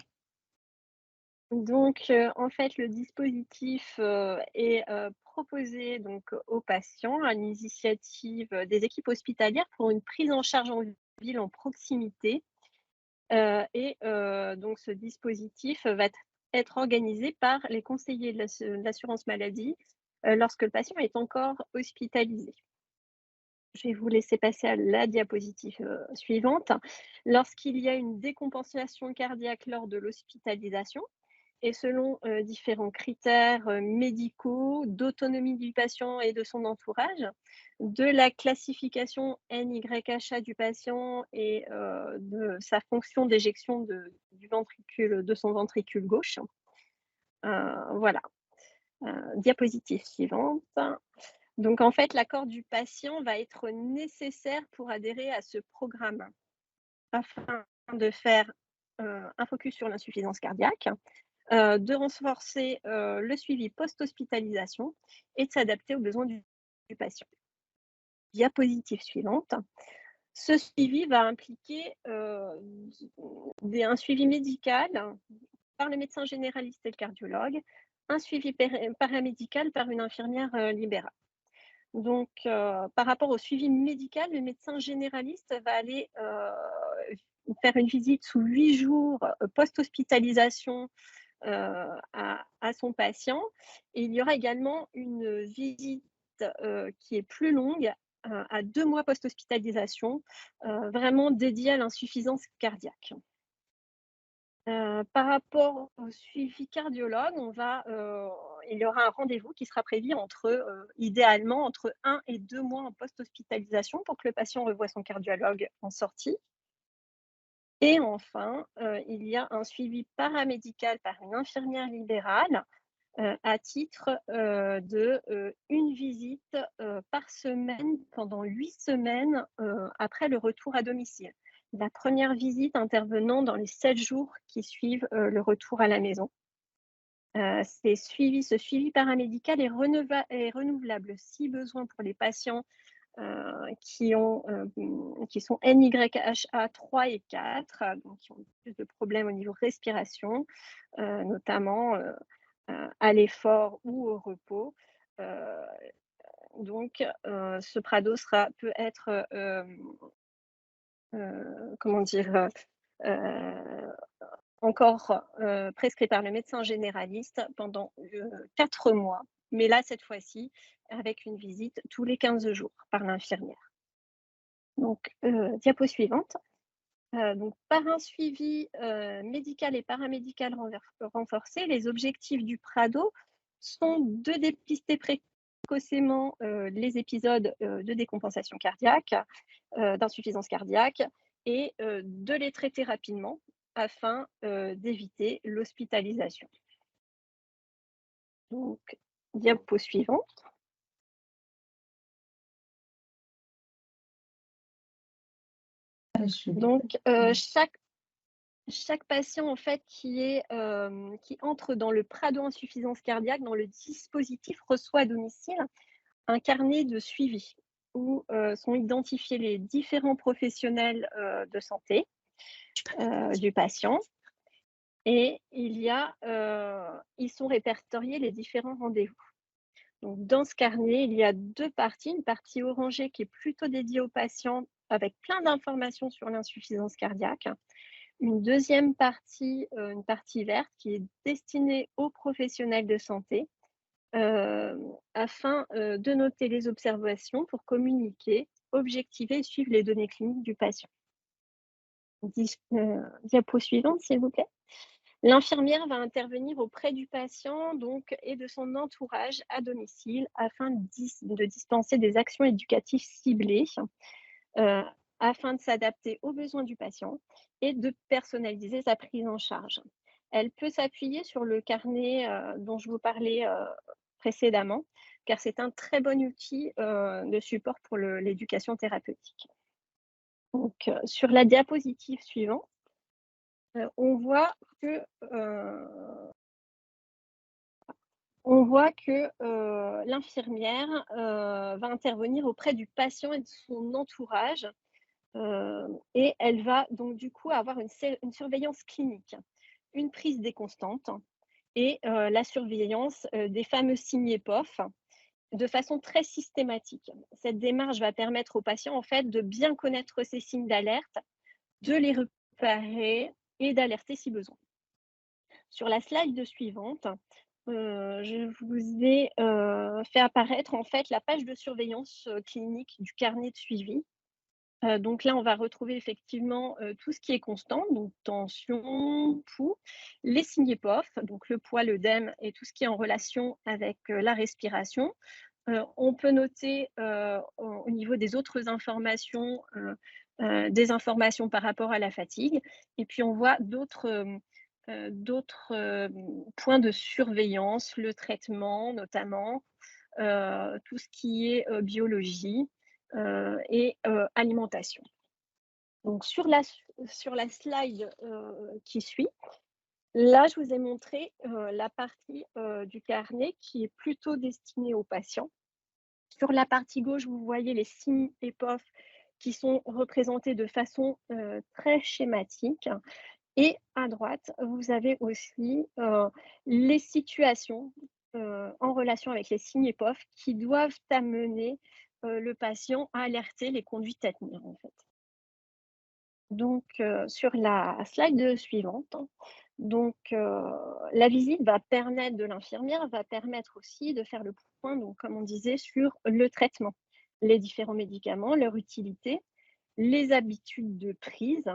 Donc, en fait, le dispositif est proposé donc, aux patients à l'initiative des équipes hospitalières pour une prise en charge en ville en proximité. Donc, ce dispositif va être organisé par les conseillers de l'assurance maladie lorsque le patient est encore hospitalisé. Je vais vous laisser passer à la diapositive suivante. Lorsqu'il y a une décompensation cardiaque lors de l'hospitalisation, et selon différents critères médicaux, d'autonomie du patient et de son entourage, de la classification NYHA du patient et de sa fonction d'éjection de son ventricule gauche. Voilà. Diapositive suivante. Donc, en fait, l'accord du patient va être nécessaire pour adhérer à ce programme afin de faire un focus sur l'insuffisance cardiaque, de renforcer le suivi post-hospitalisation et de s'adapter aux besoins du patient. Diapositive suivante. Ce suivi va impliquer un suivi médical par le médecin généraliste et le cardiologue, un suivi paramédical par une infirmière libérale. Donc, par rapport au suivi médical, le médecin généraliste va aller faire une visite sous 8 jours post-hospitalisation à son patient. Et il y aura également une visite qui est plus longue, à 2 mois post-hospitalisation, vraiment dédiée à l'insuffisance cardiaque. Par rapport au suivi cardiologue, on va il y aura un rendez-vous qui sera prévu idéalement entre 1 et 2 mois en post-hospitalisation pour que le patient revoie son cardiologue en sortie. Et enfin, il y a un suivi paramédical par une infirmière libérale à titre une visite par semaine pendant 8 semaines après le retour à domicile. La première visite intervenant dans les 7 jours qui suivent le retour à la maison. Ce suivi paramédical est renouvelable si besoin pour les patients qui sont NYHA 3 et 4, donc qui ont plus de problèmes au niveau respiration, notamment à l'effort ou au repos. Donc, ce Prado peut être encore prescrit par le médecin généraliste pendant 4 mois, mais là, cette fois-ci, avec une visite tous les 15 jours par l'infirmière. Donc, diapo suivante. Donc, par un suivi médical et paramédical renforcé, les objectifs du Prado sont de dépister précocement les épisodes de décompensation cardiaque, d'insuffisance cardiaque, et de les traiter rapidement afin d'éviter l'hospitalisation. Donc, diapo suivante. Donc, chaque patient en fait qui entre dans le Prado insuffisance cardiaque, dans le dispositif, reçoit à domicile un carnet de suivi où sont identifiés les différents professionnels de santé du patient et ils sont répertoriés les différents rendez-vous. Donc, dans ce carnet, il y a 2 parties, une partie orangée qui est plutôt dédiée aux patients avec plein d'informations sur l'insuffisance cardiaque. Une deuxième partie, une partie verte qui est destinée aux professionnels de santé afin de noter les observations pour communiquer, objectiver et suivre les données cliniques du patient. Diapo suivante, s'il vous plaît. L'infirmière va intervenir auprès du patient et de son entourage à domicile afin de dispenser des actions éducatives ciblées afin de s'adapter aux besoins du patient et de personnaliser sa prise en charge. Elle peut s'appuyer sur le carnet dont je vous parlais précédemment, car c'est un très bon outil de support pour l'éducation thérapeutique. Donc, sur la diapositive suivante, on voit que l'infirmière va intervenir auprès du patient et de son entourage et elle va donc du coup avoir une surveillance clinique, une prise des constantes et la surveillance des fameux signes EPOF de façon très systématique. Cette démarche va permettre au patient en fait de bien connaître ses signes d'alerte, de les repérer et d'alerter si besoin. Sur la slide suivante, je vous ai fait apparaître en fait la page de surveillance clinique du carnet de suivi. Donc là, on va retrouver effectivement tout ce qui est constant, donc tension, pouls, les signes EPOF, donc le poids, l'œdème et tout ce qui est en relation avec la respiration. On peut noter au niveau des autres informations, des informations par rapport à la fatigue. Et puis on voit d'autres points de surveillance, le traitement notamment, tout ce qui est biologie et alimentation. Donc sur la slide qui suit, là je vous ai montré la partie du carnet qui est plutôt destinée aux patients. Sur la partie gauche, vous voyez les signes EPOF qui sont représentés de façon très schématique. Et à droite, vous avez aussi les situations en relation avec les signes EPOF qui doivent amener le patient à alerter les conduites à tenir en fait. Donc sur la slide suivante, donc la visite de l'infirmière va permettre aussi de faire le point, donc comme on disait, sur le traitement, les différents médicaments, leur utilité, les habitudes de prise,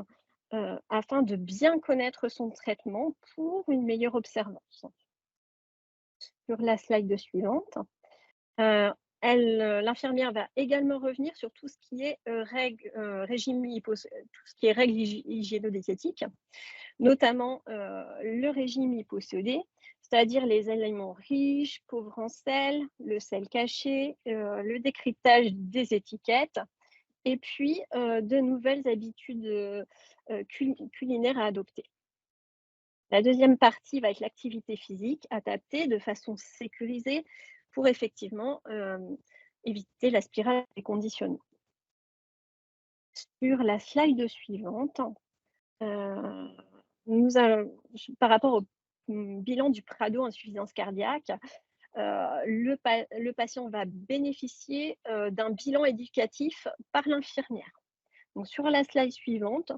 afin de bien connaître son traitement pour une meilleure observance. Sur la slide suivante, l'infirmière va également revenir sur tout ce qui est régime tout ce qui est règles hygiéno-diététiques, notamment le régime hyposodé, c'est-à-dire les aliments riches, pauvres en sel, le sel caché, le décryptage des étiquettes, et puis de nouvelles habitudes culinaires à adopter. La deuxième partie va être l'activité physique adaptée de façon sécurisée pour effectivement éviter la spirale des conditionnements. Sur la slide suivante, nous allons, par rapport au bilan du Prado insuffisance cardiaque, le patient va bénéficier d'un bilan éducatif par l'infirmière. Donc, sur la slide suivante,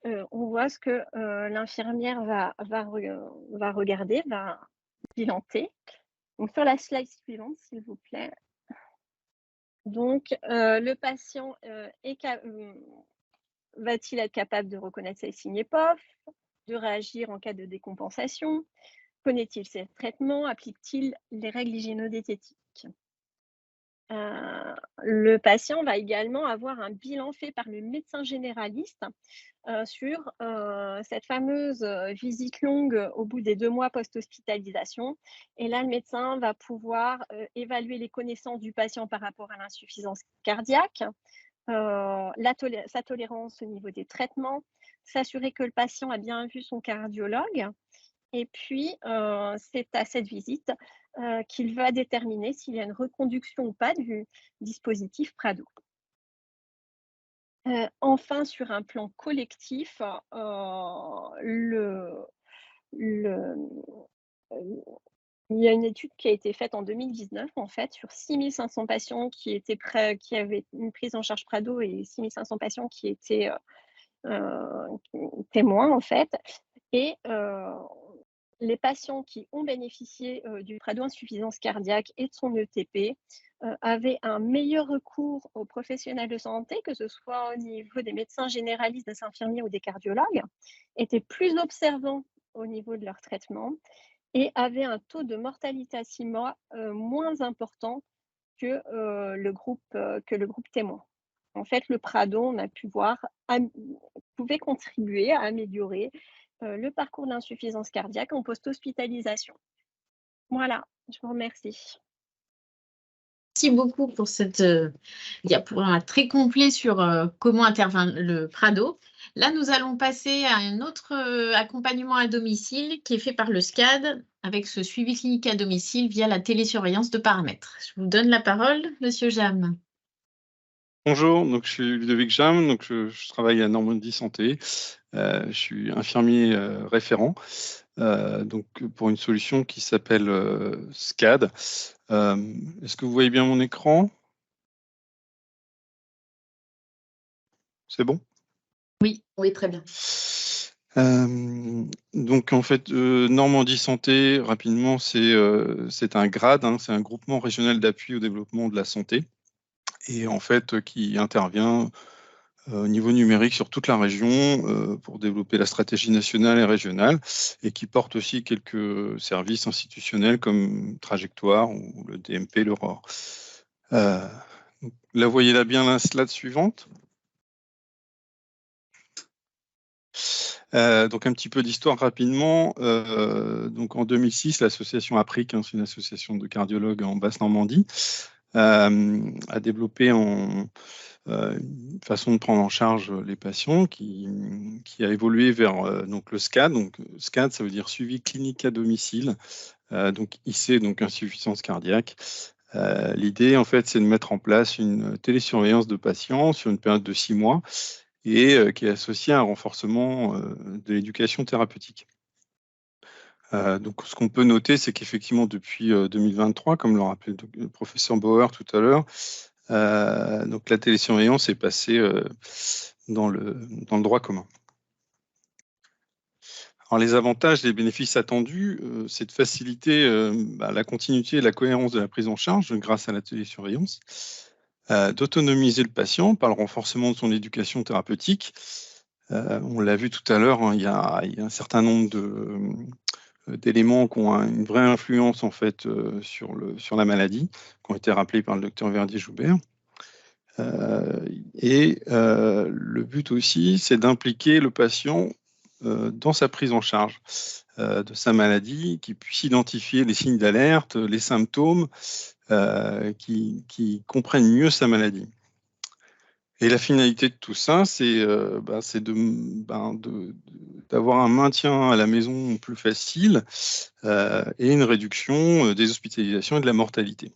on voit ce que l'infirmière va regarder, va bilanter. Donc, sur la slide suivante, s'il vous plaît. Donc, le patient va-t-il être capable de reconnaître ses signes EPOF, de réagir en cas de décompensation? Connaît-il ses traitements? Applique-t-il les règles hygiéno-diététiques? Le patient va également avoir un bilan fait par le médecin généraliste sur cette fameuse visite longue au bout des 2 mois post-hospitalisation. Et là, le médecin va pouvoir évaluer les connaissances du patient par rapport à l'insuffisance cardiaque, sa tolérance au niveau des traitements, s'assurer que le patient a bien vu son cardiologue. Et puis, c'est à cette visite qu'il va déterminer s'il y a une reconduction ou pas du dispositif Prado. Enfin, sur un plan collectif, il y a une étude qui a été faite en 2019, en fait, sur 6500 patients qui avaient une prise en charge Prado et 6500 patients qui étaient témoins, en fait. Et les patients qui ont bénéficié du Prado insuffisance cardiaque et de son ETP avaient un meilleur recours aux professionnels de santé, que ce soit au niveau des médecins généralistes, des infirmiers ou des cardiologues, étaient plus observants au niveau de leur traitement et avaient un taux de mortalité à 6 mois moins important que le groupe témoin. En fait, le Prado, on a pu voir, pouvait contribuer à améliorer le parcours d'insuffisance cardiaque en post-hospitalisation. Voilà, je vous remercie. Merci beaucoup pour cette diaporama très complet sur comment intervient le Prado. Là, nous allons passer à un autre accompagnement à domicile qui est fait par le SCAD avec ce suivi clinique à domicile via la télésurveillance de paramètres. Je vous donne la parole, Monsieur Jam. Bonjour, donc je suis Ludovic Jam, donc je travaille à Normandie Santé. Je suis infirmier référent donc pour une solution qui s'appelle SCAD. Est-ce que vous voyez bien mon écran? C'est bon? Oui, très bien. Donc en fait, Normandie Santé, rapidement, c'est un GRAD, hein, c'est un groupement régional d'appui au développement de la santé, et en fait qui intervient au niveau numérique sur toute la région pour développer la stratégie nationale et régionale, et qui porte aussi quelques services institutionnels comme Trajectoire ou le DMP, l'Aurore. Là, voyez-la bien la slide suivante. Donc un petit peu d'histoire rapidement. Donc en 2006, l'association APRIC, hein, c'est une association de cardiologues en Basse-Normandie, a développé une façon de prendre en charge les patients qui a évolué vers donc le SCAD. Donc SCAD, ça veut dire suivi clinique à domicile. Donc IC, donc insuffisance cardiaque. L'idée, en fait, c'est de mettre en place une télésurveillance de patients sur une période de 6 mois et qui est associée à un renforcement de l'éducation thérapeutique. Donc, ce qu'on peut noter, c'est qu'effectivement, depuis 2023, comme le rappelait le professeur Bauer tout à l'heure, donc la télésurveillance est passée dans le droit commun. Alors, les avantages, les bénéfices attendus, c'est de faciliter la continuité et la cohérence de la prise en charge grâce à la télésurveillance, d'autonomiser le patient par le renforcement de son éducation thérapeutique. On l'a vu tout à l'heure, hein, il y a un certain nombre d'éléments qui ont une vraie influence en fait sur la maladie, qui ont été rappelés par le docteur Verdier-Joubert. Le but aussi, c'est d'impliquer le patient dans sa prise en charge de sa maladie, qu'il puisse identifier les signes d'alerte, les symptômes, qui comprennent mieux sa maladie. Et la finalité de tout ça, c'est d'avoir un maintien à la maison plus facile et une réduction des hospitalisations et de la mortalité.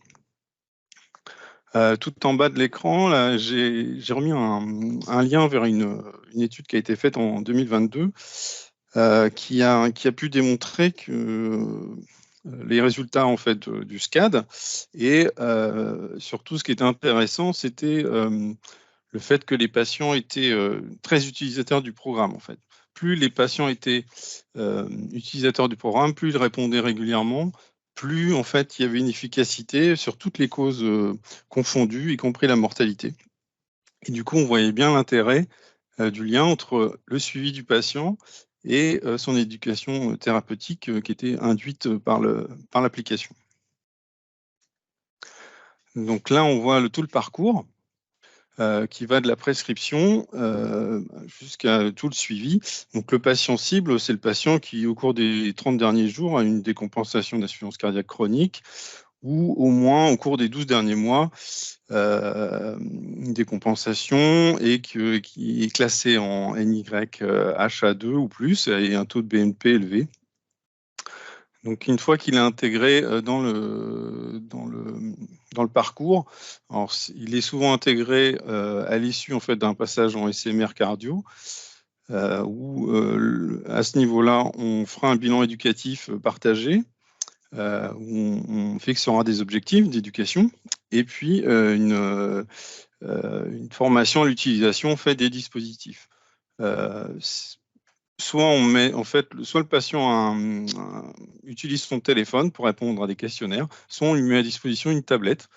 Tout en bas de l'écran, là, j'ai remis un lien vers une étude qui a été faite en 2022 qui a pu démontrer que les résultats en fait du SCAD et surtout ce qui était intéressant, c'était le fait que les patients étaient très utilisateurs du programme en fait. Plus les patients étaient utilisateurs du programme, plus ils répondaient régulièrement, plus en fait il y avait une efficacité sur toutes les causes confondues, y compris la mortalité. Et du coup, on voyait bien l'intérêt du lien entre le suivi du patient et son éducation thérapeutique qui était induite par l'application. Donc là, on voit tout le parcours qui va de la prescription jusqu'à tout le suivi. Donc le patient cible, c'est le patient qui, au cours des 30 derniers jours, a une décompensation d'insuffisance cardiaque chronique ou au moins au cours des 12 derniers mois, une décompensation et qui est classée en NYHA2 ou plus et un taux de BNP élevé. Donc une fois qu'il est intégré dans le parcours, alors, il est souvent intégré à l'issue en fait d'un passage en SMR cardio, où à ce niveau-là, on fera un bilan éducatif partagé, où on fixera des objectifs d'éducation, et puis une formation à l'utilisation en fait, des dispositifs. Soit on met, en fait, soit le patient utilise son téléphone pour répondre à des questionnaires, soit on lui met à disposition une tablette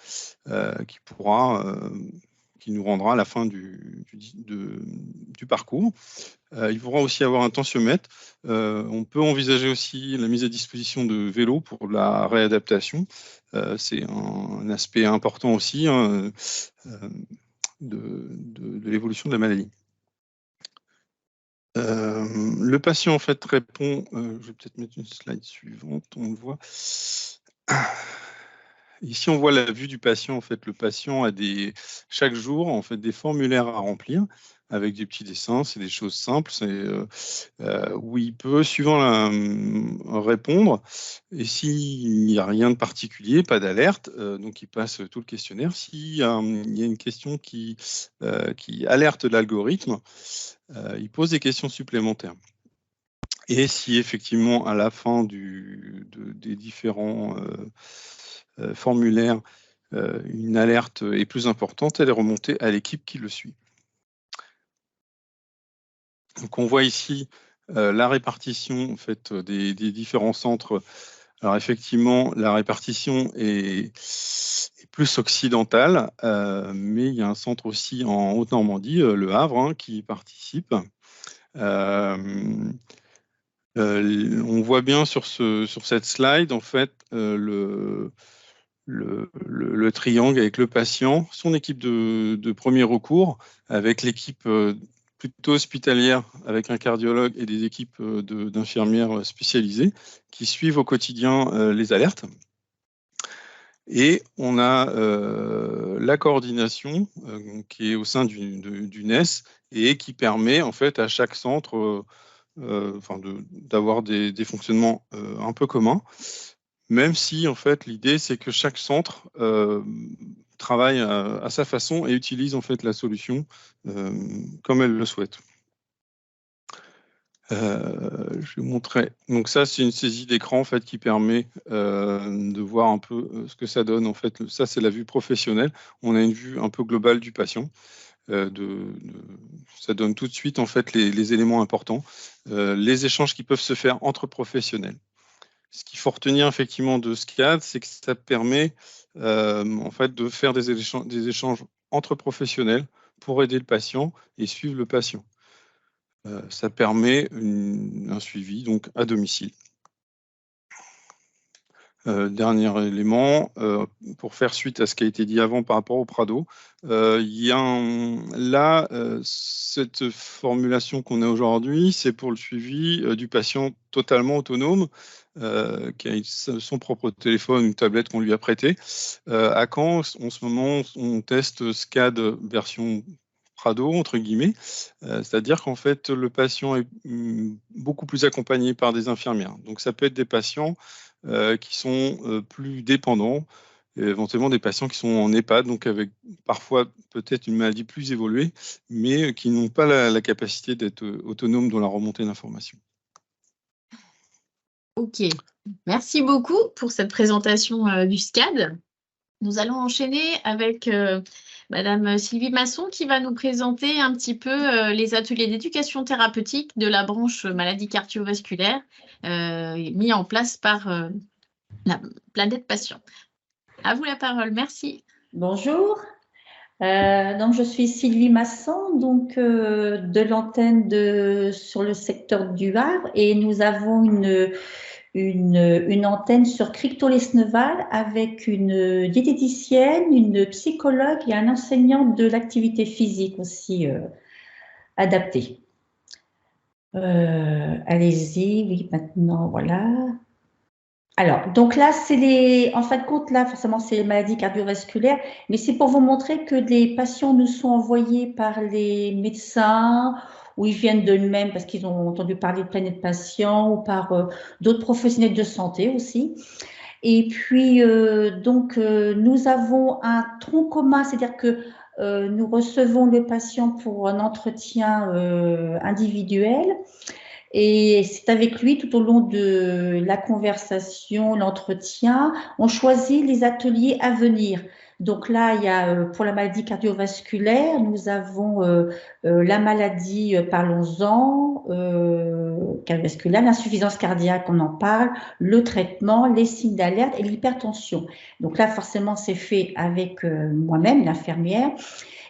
qui nous rendra à la fin du parcours. Il pourra aussi avoir un tensiomètre. On peut envisager aussi la mise à disposition de vélos pour la réadaptation. C'est un aspect important aussi de l'évolution de la maladie. Le patient en fait répond, je vais peut-être mettre une slide suivante, on le voit. Ici on voit la vue du patient. En fait, le patient a chaque jour en fait des formulaires à remplir avec des petits dessins, c'est des choses simples, où il peut suivant répondre, et s'il n'y a rien de particulier, pas d'alerte, donc il passe tout le questionnaire. S'il y a une question qui alerte l'algorithme, il pose des questions supplémentaires. Et si effectivement, à la fin des différents formulaires, une alerte est plus importante, elle est remontée à l'équipe qui le suit. Donc on voit ici la répartition en fait, des différents centres. Alors effectivement, la répartition est plus occidentale, mais il y a un centre aussi en Haute-Normandie, le Havre, qui participe. On voit bien sur cette slide, en fait, le triangle avec le patient, son équipe de premier recours, avec l'équipe plutôt hospitalière, avec un cardiologue et des équipes d'infirmières spécialisées qui suivent au quotidien les alertes. Et on a la coordination qui est au sein du NES et qui permet en fait à chaque centre d'avoir des fonctionnements un peu communs, même si en fait l'idée c'est que chaque centre travaille à sa façon et utilise en fait la solution comme elle le souhaite. Je vais vous montrer. Donc ça, c'est une saisie d'écran en fait qui permet de voir un peu ce que ça donne. En fait, ça c'est la vue professionnelle. On a une vue un peu globale du patient. Ça donne tout de suite en fait les éléments importants, les échanges qui peuvent se faire entre professionnels. Ce qu'il faut retenir effectivement de SCAD, c'est que ça permet en fait de faire des échanges entre professionnels pour aider le patient et suivre le patient. Ça permet un suivi donc à domicile. Dernier élément, pour faire suite à ce qui a été dit avant par rapport au Prado, cette formulation qu'on a aujourd'hui, c'est pour le suivi du patient totalement autonome, qui a son propre téléphone, une tablette qu'on lui a prêtée. À Caen, en ce moment, on teste SCAD version Prado, entre guillemets, c'est-à-dire qu'en fait, le patient est beaucoup plus accompagné par des infirmières. Donc, ça peut être des patients qui sont plus dépendants, et éventuellement des patients qui sont en EHPAD, donc avec parfois peut-être une maladie plus évoluée, mais qui n'ont pas la capacité d'être autonomes dans la remontée d'informations. Ok, merci beaucoup pour cette présentation du SCAD. Nous allons enchaîner avec Madame Sylvie Masson qui va nous présenter un petit peu les ateliers d'éducation thérapeutique de la branche maladie cardiovasculaire mis en place par la Planète Patient. À vous la parole, merci. Bonjour, donc je suis Sylvie Masson, donc de l'antenne sur le secteur du Var, et nous avons une antenne sur Cricto-Lesneval avec une diététicienne, une psychologue et un enseignant de l'activité physique aussi adaptée. Allez-y, oui, maintenant, voilà. Alors, donc là, en fin de compte, là, forcément, c'est les maladies cardiovasculaires, mais c'est pour vous montrer que les patients nous sont envoyés par les médecins, ou ils viennent d'eux-mêmes parce qu'ils ont entendu parler de Planète Patient, ou par d'autres professionnels de santé aussi. Et puis, nous avons un tronc commun, c'est-à-dire que nous recevons le patient pour un entretien individuel. Et c'est avec lui, tout au long de la conversation, l'entretien, on choisit les ateliers à venir. Donc là, il y a pour la maladie cardiovasculaire, nous avons la maladie, parlons-en, cardiovasculaire, l'insuffisance cardiaque, on en parle, le traitement, les signes d'alerte et l'hypertension. Donc là, forcément, c'est fait avec moi-même, l'infirmière.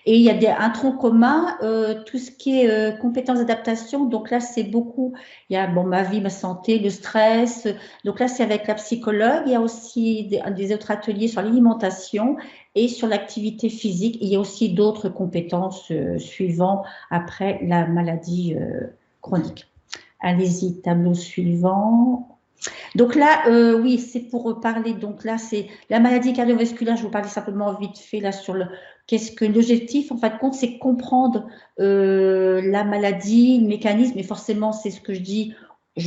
Et il y a un tronc commun, tout ce qui est compétences d'adaptation. Donc là, c'est beaucoup, il y a ma vie, ma santé, le stress. Donc là, c'est avec la psychologue. Il y a aussi des autres ateliers sur l'alimentation et sur l'activité physique. Il y a aussi d'autres compétences suivant après la maladie chronique. Allez-y, tableau suivant. Donc là, oui, c'est pour parler. Donc là, c'est la maladie cardiovasculaire. Je vous parlais simplement vite fait là sur qu'est-ce que l'objectif, en fin de compte, c'est comprendre la maladie, le mécanisme. Et forcément, c'est ce que je dis.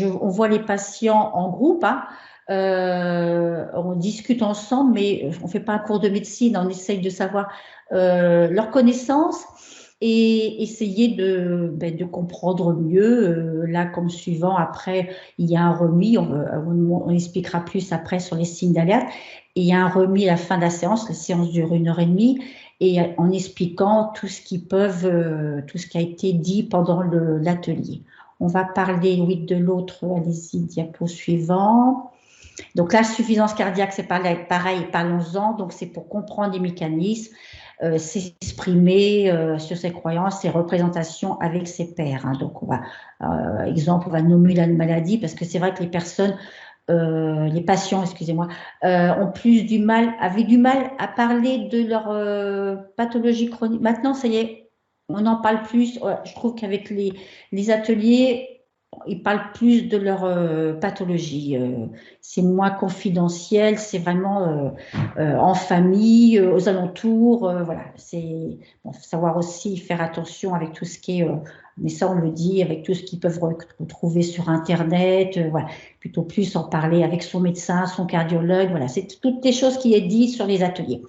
On voit les patients en groupe, hein, on discute ensemble, mais on ne fait pas un cours de médecine. On essaye de savoir leurs connaissances et essayer de comprendre mieux. Là, comme suivant, après, il y a un remis, on expliquera plus après sur les signes d'alerte, et il y a un remis à la fin de la séance dure 1h30, et en expliquant tout ce qui a été dit pendant l'atelier. On va parler, oui, de l'autre, allez-y, diapo suivant. Donc là, suffisance cardiaque, c'est pareil, parlons-en, donc c'est pour comprendre les mécanismes, s'exprimer sur ses croyances, ses représentations avec ses pairs. Hein. Donc, on va nommer la maladie parce que c'est vrai que les patients, excusez-moi, avaient du mal à parler de leur pathologie chronique. Maintenant, ça y est, on en parle plus. Je trouve qu'avec les ateliers, ils parlent plus de leur pathologie. C'est moins confidentiel, c'est vraiment en famille, aux alentours. Voilà, faut savoir aussi faire attention avec tout ce qui est, mais ça on le dit, avec tout ce qu'ils peuvent retrouver sur Internet. Voilà, plutôt plus en parler avec son médecin, son cardiologue. Voilà, c'est toutes les choses qui est dites sur les ateliers.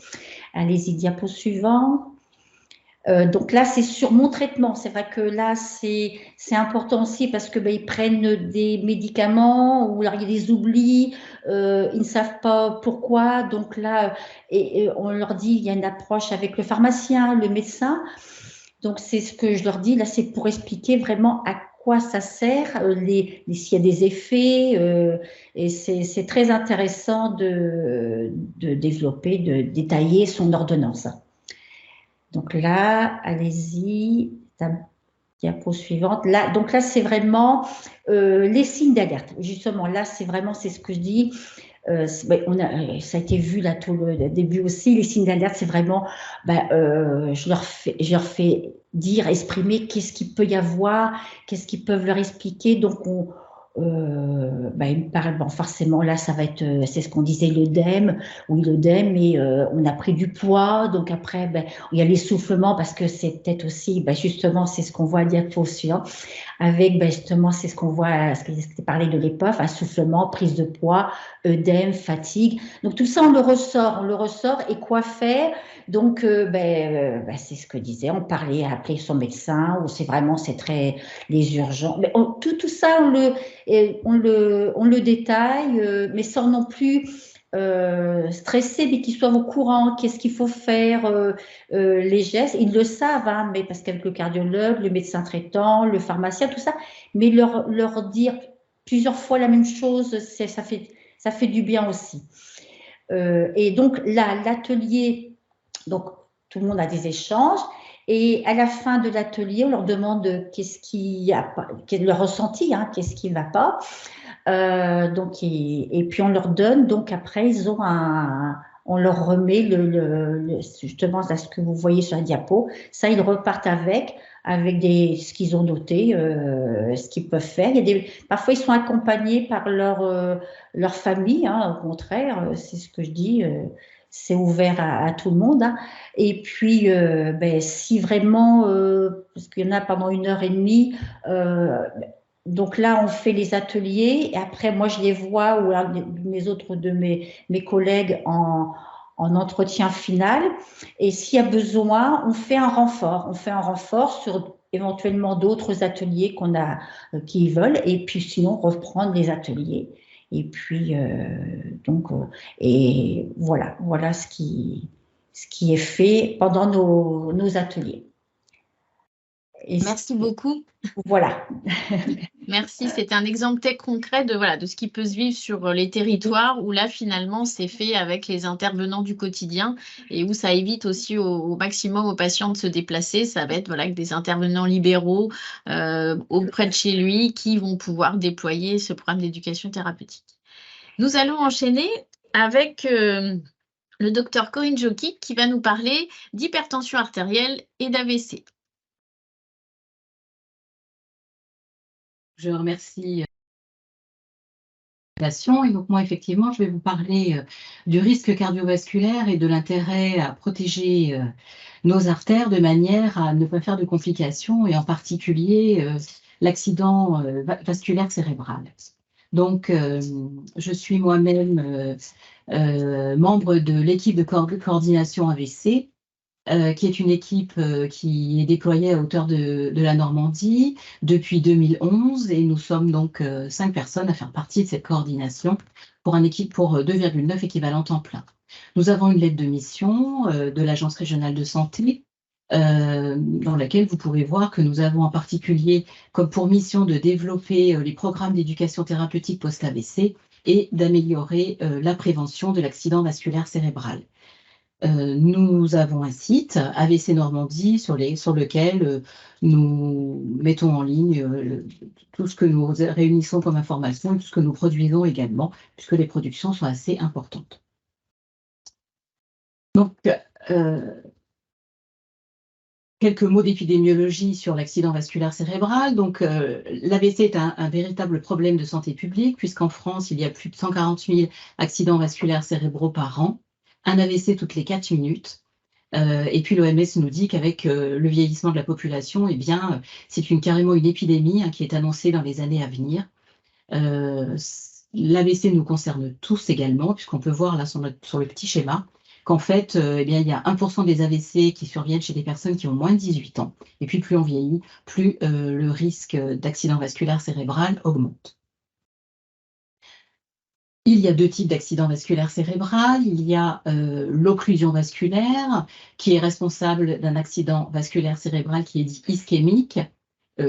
Allez-y, diapo suivant. Donc là, c'est sur mon traitement. C'est vrai que là, c'est important aussi parce que ils prennent des médicaments ou alors il y a des oublis, ils ne savent pas pourquoi. Donc là, et on leur dit, il y a une approche avec le pharmacien, le médecin. Donc c'est ce que je leur dis. Là, c'est pour expliquer vraiment à quoi ça sert, s'il y a des effets. Et c'est très intéressant de développer, de détailler son ordonnance. Donc là, allez-y, diapo suivante. Là, donc là, c'est vraiment les signes d'alerte. Justement, là, c'est ce que je dis. ça a été vu là tout le début aussi. Les signes d'alerte, c'est vraiment, je leur fais dire, exprimer qu'est-ce qu'il peut y avoir, qu'est-ce qu'ils peuvent leur expliquer. Donc, ils me parlent, bon, forcément, là, ça va être, c'est ce qu'on disait, l'œdème, oui, l'œdème, et on a pris du poids. Donc, après, il y a l'essoufflement, parce que c'est peut-être aussi, justement, c'est ce qu'on voit à diapo suivant, avec, justement, c'est ce qu'on voit, ce que tu parlais de l'EPOF, essoufflement, prise de poids, œdème, fatigue. Donc, tout ça, on le ressort, et quoi faire? Donc, c'est ce que disait, on parlait, appeler son médecin, ou c'est très les urgences. Mais tout ça, on le détaille, mais sans non plus stresser, mais qu'ils soient au courant, qu'est-ce qu'il faut faire, les gestes. Ils le savent, hein, mais parce qu'avec le cardiologue, le médecin traitant, le pharmacien, tout ça, mais leur dire plusieurs fois la même chose, ça fait du bien aussi. Et donc là, l'atelier, donc tout le monde a des échanges. Et à la fin de l'atelier, on leur demande qu'est-ce qu'il y a, leur ressenti, hein, qu'est-ce qui ne va pas. Et puis on leur donne, donc après, on leur remet justement ce que vous voyez sur la diapo. Ça, ils repartent avec ce qu'ils ont noté, ce qu'ils peuvent faire. Parfois, ils sont accompagnés par leur famille, hein, au contraire, c'est ce que je dis. C'est ouvert à tout le monde. Hein. Et puis, si vraiment, parce qu'il y en a pendant 1h30, donc là, on fait les ateliers. Et après, moi, je les vois, ou mes autres de mes collègues en entretien final. Et s'il y a besoin, on fait un renfort. On fait un renfort sur éventuellement d'autres ateliers qui veulent. Et puis, sinon, reprendre les ateliers. Et puis, et voilà ce qui est fait pendant nos ateliers. Merci beaucoup. Voilà. Merci, c'était un exemple très concret de ce qui peut se vivre sur les territoires où là, finalement, c'est fait avec les intervenants du quotidien et où ça évite aussi au maximum aux patients de se déplacer. Ça va être avec des intervenants libéraux auprès de chez lui qui vont pouvoir déployer ce programme d'éducation thérapeutique. Nous allons enchaîner avec le docteur Corinne Jokic qui va nous parler d'hypertension artérielle et d'AVC. Je remercie l'invitation. Et donc moi, effectivement, je vais vous parler du risque cardiovasculaire et de l'intérêt à protéger nos artères de manière à ne pas faire de complications et en particulier l'accident vasculaire cérébral. Donc, je suis moi-même membre de l'équipe de coordination AVC, qui est une équipe qui est déployée à hauteur de la Normandie depuis 2011 et nous sommes donc 5 personnes à faire partie de cette coordination pour une équipe pour 2,9 équivalents temps plein. Nous avons une lettre de mission de l'Agence régionale de santé dans laquelle vous pouvez voir que nous avons en particulier comme pour mission de développer les programmes d'éducation thérapeutique post-AVC et d'améliorer la prévention de l'accident vasculaire cérébral. Nous avons un site, AVC Normandie, sur lequel nous mettons en ligne tout ce que nous réunissons comme information et tout ce que nous produisons également, puisque les productions sont assez importantes. Donc, quelques mots d'épidémiologie sur l'accident vasculaire cérébral. Donc, l'AVC est un véritable problème de santé publique, puisqu'en France, il y a plus de 140 000 accidents vasculaires cérébraux par an. Un AVC toutes les 4 minutes. Et puis l'OMS nous dit qu'avec le vieillissement de la population, eh bien, c'est carrément une épidémie qui est annoncée dans les années à venir. L'AVC nous concerne tous également, puisqu'on peut voir là sur le petit schéma qu'en fait, il y a 1% des AVC qui surviennent chez des personnes qui ont moins de 18 ans. Et puis plus on vieillit, plus le risque d'accident vasculaire cérébral augmente. Il y a 2 types d'accidents vasculaires cérébrales. Il y a l'occlusion vasculaire, qui est responsable d'un accident vasculaire cérébral qui est dit ischémique,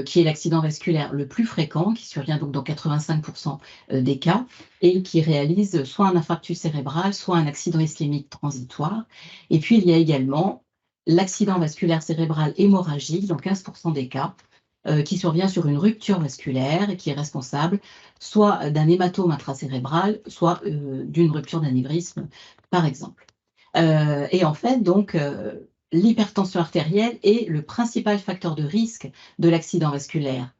qui est l'accident vasculaire le plus fréquent, qui survient donc dans 85% des cas, et qui réalise soit un infarctus cérébral, soit un accident ischémique transitoire. Et puis, il y a également l'accident vasculaire cérébral hémorragique, dans 15% des cas, qui survient sur une rupture vasculaire et qui est responsable soit d'un hématome intracérébral, soit d'une rupture d'anévrisme, par exemple. Et en fait, donc, l'hypertension artérielle est le principal facteur de risque de l'accident vasculaire,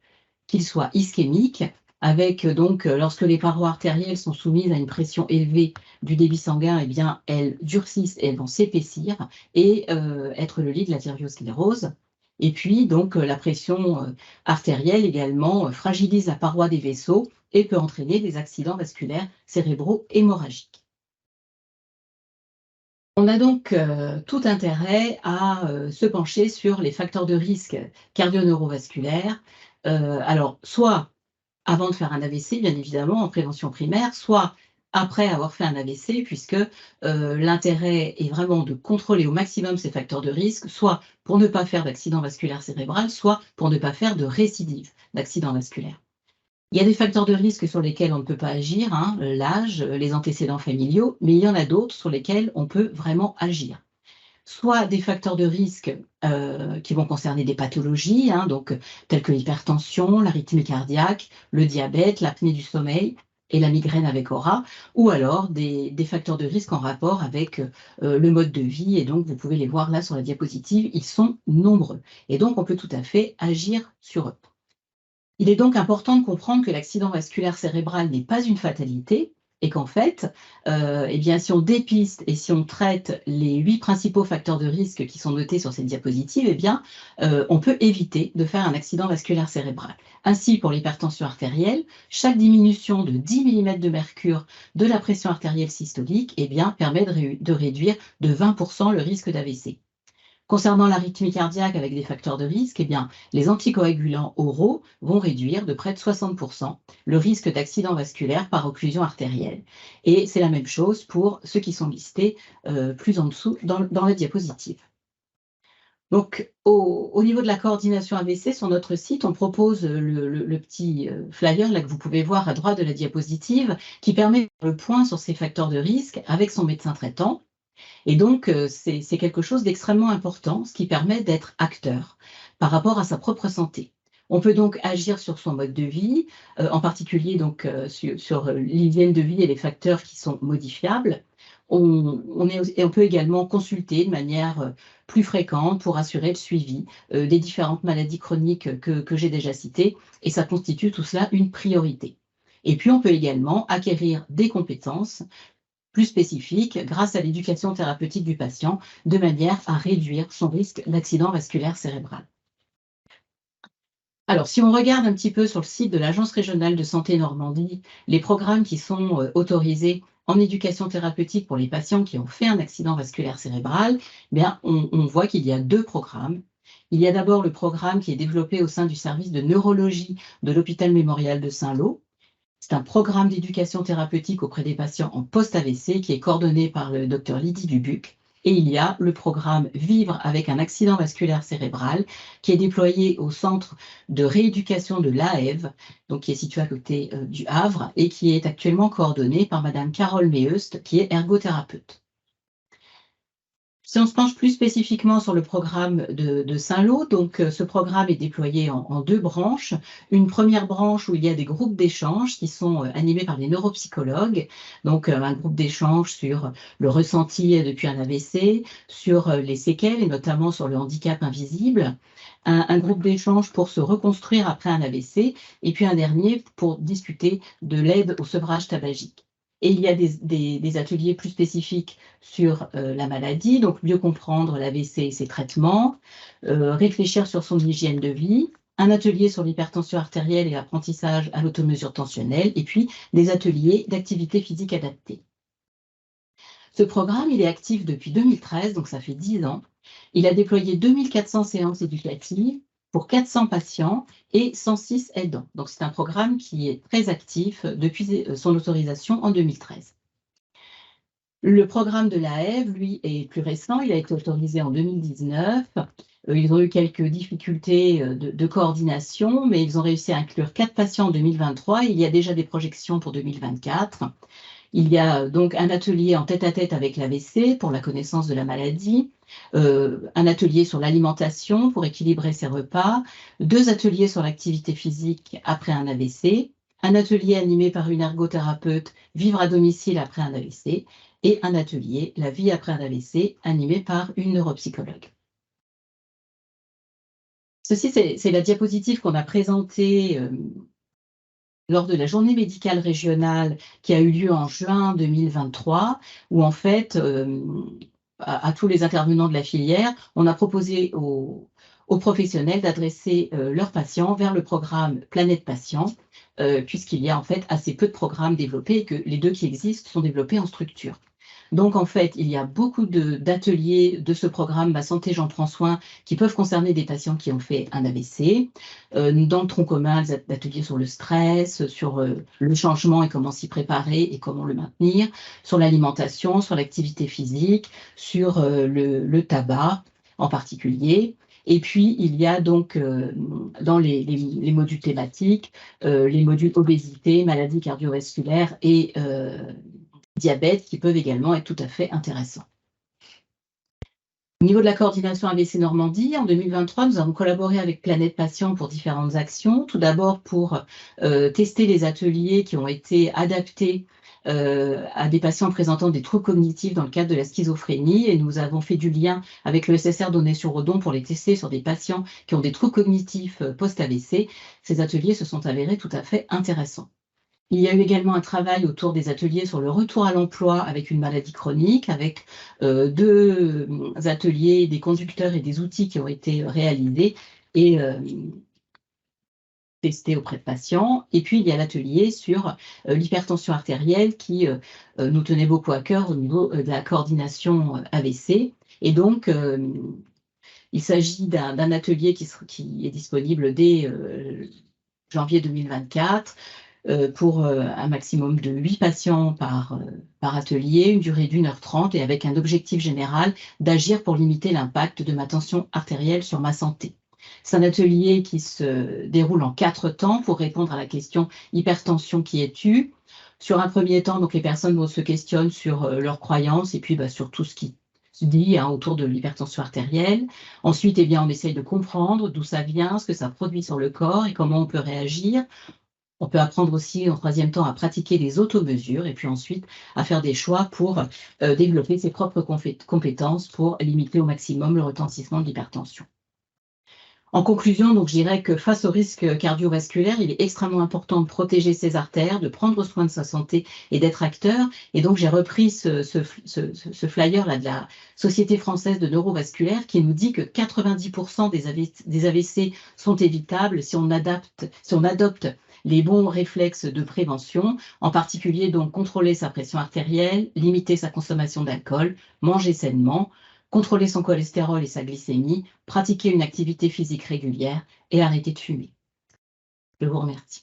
qu'il soit ischémique, avec donc, lorsque les parois artérielles sont soumises à une pression élevée du débit sanguin, eh bien, elles durcissent et elles vont s'épaissir et être le lit de l'artériosclérose. Et puis, donc, la pression artérielle également fragilise la paroi des vaisseaux et peut entraîner des accidents vasculaires cérébraux hémorragiques. On a donc tout intérêt à se pencher sur les facteurs de risque cardio-neurovasculaires. Alors, soit avant de faire un AVC, bien évidemment, en prévention primaire, soit après avoir fait un AVC, puisque l'intérêt est vraiment de contrôler au maximum ces facteurs de risque, soit pour ne pas faire d'accident vasculaire cérébral, soit pour ne pas faire de récidive d'accident vasculaire. Il y a des facteurs de risque sur lesquels on ne peut pas agir, hein, l'âge, les antécédents familiaux, mais il y en a d'autres sur lesquels on peut vraiment agir. Soit des facteurs de risque qui vont concerner des pathologies, hein, donc, telles que l'hypertension, l'arythmie cardiaque, le diabète, l'apnée du sommeil et la migraine avec aura, ou alors des facteurs de risque en rapport avec le mode de vie, et donc vous pouvez les voir là sur la diapositive, ils sont nombreux, et donc on peut tout à fait agir sur eux. Il est donc important de comprendre que l'accident vasculaire cérébral n'est pas une fatalité et qu'en fait, eh bien, si on dépiste et si on traite les 8 principaux facteurs de risque qui sont notés sur cette diapositive, eh bien, on peut éviter de faire un accident vasculaire cérébral. Ainsi, pour l'hypertension artérielle, chaque diminution de 10 mm de mercure de la pression artérielle systolique, eh bien, permet de réduire de 20% le risque d'AVC. Concernant l'arythmie cardiaque avec des facteurs de risque, eh bien, les anticoagulants oraux vont réduire de près de 60% le risque d'accident vasculaire par occlusion artérielle. Et c'est la même chose pour ceux qui sont listés plus en dessous dans la diapositive. Donc, au niveau de la coordination AVC, sur notre site, on propose le petit flyer là, que vous pouvez voir à droite de la diapositive, qui permet de faire le point sur ces facteurs de risque avec son médecin traitant. Et donc, c'est quelque chose d'extrêmement important, ce qui permet d'être acteur par rapport à sa propre santé. On peut donc agir sur son mode de vie, en particulier donc, sur l'hygiène de vie et les facteurs qui sont modifiables. Et on peut également consulter de manière plus fréquente pour assurer le suivi des différentes maladies chroniques que j'ai déjà citées, et ça constitue tout cela une priorité. Et puis, on peut également acquérir des compétences plus spécifique grâce à l'éducation thérapeutique du patient, de manière à réduire son risque d'accident vasculaire cérébral. Alors, si on regarde un petit peu sur le site de l'Agence régionale de santé Normandie, les programmes qui sont autorisés en éducation thérapeutique pour les patients qui ont fait un accident vasculaire cérébral, eh bien, on voit qu'il y a 2 programmes. Il y a d'abord le programme qui est développé au sein du service de neurologie de l'hôpital mémorial de Saint-Lô. C'est un programme d'éducation thérapeutique auprès des patients en post-AVC qui est coordonné par le Dr Lydie Dubuc. Et il y a le programme Vivre avec un accident vasculaire cérébral qui est déployé au centre de rééducation de l'AEV, donc qui est situé à côté du Havre et qui est actuellement coordonné par Madame Carole Meust, qui est ergothérapeute. Si on se penche plus spécifiquement sur le programme de Saint-Lô, donc ce programme est déployé en 2 branches. Une première branche où il y a des groupes d'échange qui sont animés par des neuropsychologues, donc un groupe d'échange sur le ressenti depuis un AVC, sur les séquelles et notamment sur le handicap invisible, un groupe d'échange pour se reconstruire après un AVC, et puis un dernier pour discuter de l'aide au sevrage tabagique. Et il y a des ateliers plus spécifiques sur la maladie, donc mieux comprendre l'AVC et ses traitements, réfléchir sur son hygiène de vie, un atelier sur l'hypertension artérielle et l'apprentissage à l'automesure tensionnelle, et puis des ateliers d'activité physique adaptée. Ce programme, il est actif depuis 2013, donc ça fait 10 ans. Il a déployé 2400 séances éducatives pour 400 patients et 106 aidants. Donc, c'est un programme qui est très actif depuis son autorisation en 2013. Le programme de l'AEV, lui, est plus récent. Il a été autorisé en 2019. Ils ont eu quelques difficultés de coordination, mais ils ont réussi à inclure 4 patients en 2023. Il y a déjà des projections pour 2024. Il y a donc un atelier en tête-à-tête avec l'AVC pour la connaissance de la maladie, un atelier sur l'alimentation pour équilibrer ses repas, 2 ateliers sur l'activité physique après un AVC, un atelier animé par une ergothérapeute, vivre à domicile après un AVC, et un atelier, la vie après un AVC, animé par une neuropsychologue. Ceci, c'est la diapositive qu'on a présentée lors de la journée médicale régionale qui a eu lieu en juin 2023, où en fait, à tous les intervenants de la filière, on a proposé aux professionnels d'adresser leurs patients vers le programme Planète Patient, puisqu'il y a en fait assez peu de programmes développés et que les 2 qui existent sont développés en structure. Donc, en fait, il y a beaucoup d'ateliers de ce programme Ma Santé, j'en prends soin, qui peuvent concerner des patients qui ont fait un AVC. Dans le tronc commun, des ateliers sur le stress, sur le changement et comment s'y préparer et comment le maintenir, sur l'alimentation, sur l'activité physique, sur le tabac en particulier. Et puis, il y a donc dans les modules thématiques, les modules obésité, maladies cardiovasculaires et diabète qui peuvent également être tout à fait intéressants. Au niveau de la coordination AVC Normandie, en 2023, nous avons collaboré avec Planète Patient pour différentes actions. Tout d'abord pour tester les ateliers qui ont été adaptés à des patients présentant des troubles cognitifs dans le cadre de la schizophrénie, et nous avons fait du lien avec le SSR Données-sur-Redon pour les tester sur des patients qui ont des troubles cognitifs post-AVC. Ces ateliers se sont avérés tout à fait intéressants. Il y a eu également un travail autour des ateliers sur le retour à l'emploi avec une maladie chronique, avec 2 ateliers, des conducteurs et des outils qui ont été réalisés et testés auprès de patients. Et puis, il y a l'atelier sur l'hypertension artérielle qui nous tenait beaucoup à cœur au niveau de la coordination AVC. Et donc, il s'agit d'un atelier qui est disponible dès janvier 2024. Pour un maximum de 8 patients par atelier, une durée d'1h30 et avec un objectif général d'agir pour limiter l'impact de ma tension artérielle sur ma santé. C'est un atelier qui se déroule en 4 temps pour répondre à la question hypertension qui es-tu. Sur un premier temps, donc les personnes se questionnent sur leurs croyances et puis sur tout ce qui se dit autour de l'hypertension artérielle. Ensuite, eh bien, on essaye de comprendre d'où ça vient, ce que ça produit sur le corps et comment on peut réagir. On peut apprendre aussi, en 3e temps, à pratiquer les automesures et puis ensuite à faire des choix pour développer ses propres compétences pour limiter au maximum le retentissement de l'hypertension. En conclusion, donc, je dirais que face au risque cardiovasculaire, il est extrêmement important de protéger ses artères, de prendre soin de sa santé et d'être acteur. Et donc, j'ai repris ce flyer-là de la Société française de neurovasculaire qui nous dit que 90% des AVC sont évitables si on adopte les bons réflexes de prévention, en particulier donc contrôler sa pression artérielle, limiter sa consommation d'alcool, manger sainement, contrôler son cholestérol et sa glycémie, pratiquer une activité physique régulière et arrêter de fumer. Je vous remercie.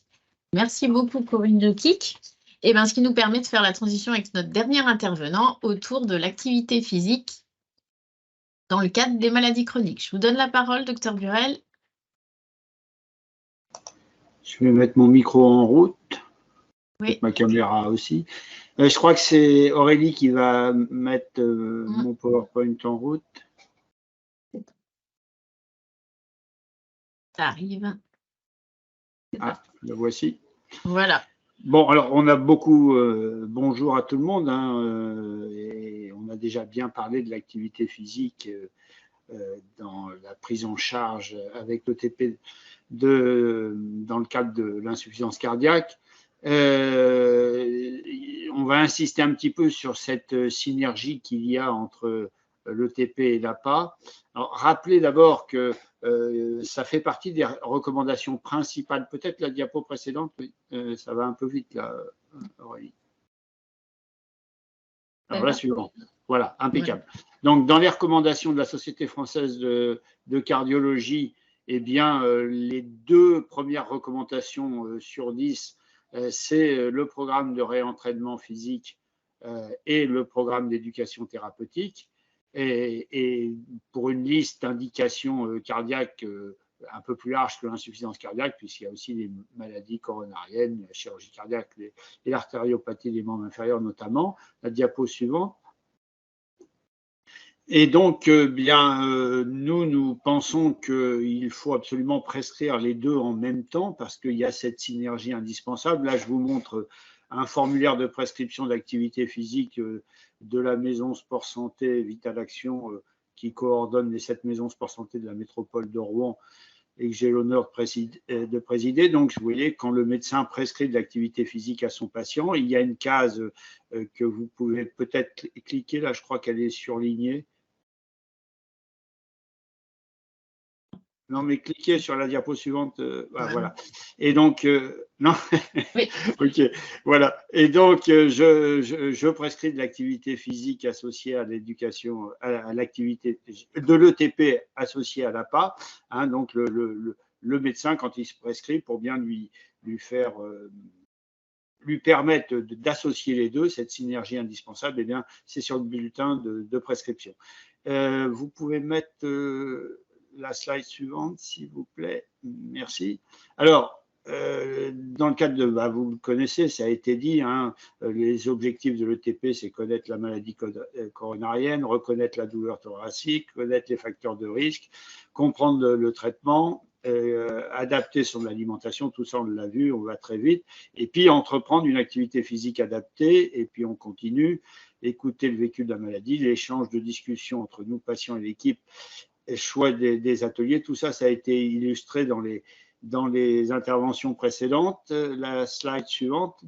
Merci beaucoup Corinne de Kick. Ce qui nous permet de faire la transition avec notre dernier intervenant autour de l'activité physique dans le cadre des maladies chroniques. Je vous donne la parole, Dr Burel. Je vais mettre mon micro en route, oui. Ma caméra aussi. Je crois que c'est Aurélie qui va mettre mon PowerPoint en route. Ça arrive. Ah, le voici. Voilà. Bon, alors on a beaucoup, bonjour à tout le monde, et on a déjà bien parlé de l'activité physique dans la prise en charge avec l'ETP dans le cadre de l'insuffisance cardiaque. On va insister un petit peu sur cette synergie qu'il y a entre l'ETP et l'APA. Alors, rappelez d'abord que ça fait partie des recommandations principales. Peut-être la diapo précédente, oui, ça va un peu vite là, Aurélie. Alors la suivante. Voilà, impeccable. Ouais. Donc, dans les recommandations de la Société française de cardiologie, eh bien, les 2 premières recommandations sur 10, c'est le programme de réentraînement physique et le programme d'éducation thérapeutique. Et pour une liste d'indications cardiaques un peu plus large que l'insuffisance cardiaque, puisqu'il y a aussi les maladies coronariennes, la chirurgie cardiaque et l'artériopathie des membres inférieurs notamment. La diapo suivante. Et donc, nous pensons qu'il faut absolument prescrire les deux en même temps parce qu'il y a cette synergie indispensable. Là, je vous montre un formulaire de prescription d'activité physique de la maison Sport Santé Vital Action qui coordonne les 7 maisons Sport Santé de la métropole de Rouen et que j'ai l'honneur de présider. Donc, vous voyez, quand le médecin prescrit de l'activité physique à son patient, il y a une case que vous pouvez peut-être cliquer. Là, je crois qu'elle est surlignée. Non, mais cliquez sur la diapo suivante. Voilà. Et donc, non. Oui. OK. Voilà. Et donc, je prescris de l'activité physique associée à l'éducation, à l'activité de l'ETP associée à l'APA. Hein, donc, le médecin, quand il se prescrit, pour bien lui permettre d'associer les deux, cette synergie indispensable, eh bien, c'est sur le bulletin de prescription. Vous pouvez mettre la slide suivante, s'il vous plaît. Merci. Alors, dans le cadre de, vous le connaissez, ça a été dit, hein, les objectifs de l'ETP, c'est connaître la maladie coronarienne, reconnaître la douleur thoracique, connaître les facteurs de risque, comprendre le traitement, adapter son alimentation, tout ça on l'a vu, on va très vite, et puis entreprendre une activité physique adaptée, et puis on continue, écouter le vécu de la maladie, l'échange de discussions entre nous, patients et l'équipe, choix des ateliers, tout ça, ça a été illustré dans les interventions précédentes. La slide suivante.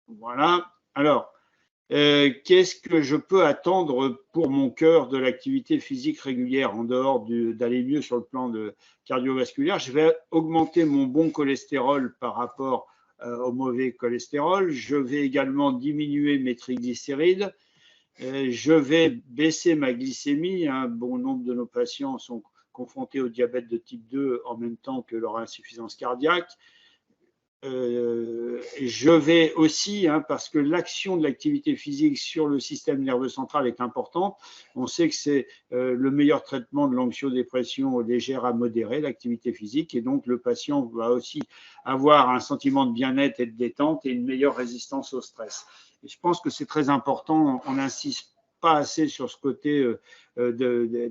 Voilà. Alors, qu'est-ce que je peux attendre pour mon cœur de l'activité physique régulière en dehors d'aller mieux sur le plan cardiovasculaire? Je vais augmenter mon bon cholestérol par rapport au mauvais cholestérol. Je vais également diminuer mes triglycérides. Je vais baisser ma glycémie. Un bon nombre de nos patients sont confrontés au diabète de type 2 en même temps que leur insuffisance cardiaque. Je vais aussi, parce que l'action de l'activité physique sur le système nerveux central est importante, on sait que c'est le meilleur traitement de l'anxiodépression légère à modérée, l'activité physique, et donc le patient va aussi avoir un sentiment de bien-être et de détente et une meilleure résistance au stress. Et je pense que c'est très important, on n'insiste pas assez sur ce côté des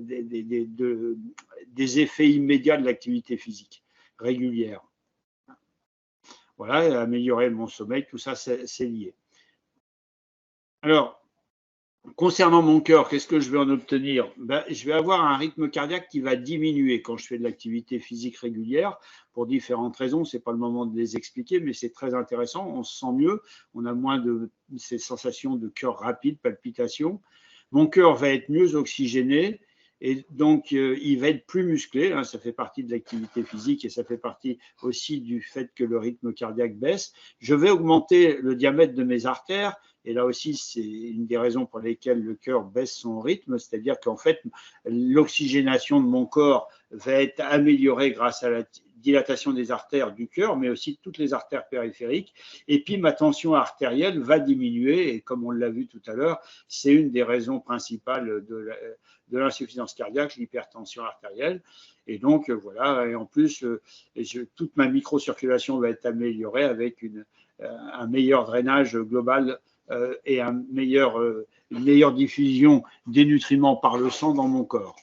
effets immédiats de l'activité physique régulière. Voilà, améliorer mon sommeil, tout ça, c'est lié. Alors, concernant mon cœur, qu'est-ce que je vais en obtenir? Je vais avoir un rythme cardiaque qui va diminuer quand je fais de l'activité physique régulière, pour différentes raisons. Ce n'est pas le moment de les expliquer, mais c'est très intéressant. On se sent mieux, on a moins de ces sensations de cœur rapide, palpitations. Mon cœur va être mieux oxygéné. Et donc, il va être plus musclé, hein, ça fait partie de l'activité physique et ça fait partie aussi du fait que le rythme cardiaque baisse. Je vais augmenter le diamètre de mes artères et là aussi, c'est une des raisons pour lesquelles le cœur baisse son rythme, c'est-à-dire qu'en fait, l'oxygénation de mon corps va être améliorée grâce à la dilatation des artères du cœur, mais aussi de toutes les artères périphériques. Et puis, ma tension artérielle va diminuer et comme on l'a vu tout à l'heure, c'est une des raisons principales de l'insuffisance cardiaque, l'hypertension artérielle. Et donc, voilà, et en plus, toute ma microcirculation va être améliorée avec un meilleur drainage global et une meilleure diffusion des nutriments par le sang dans mon corps.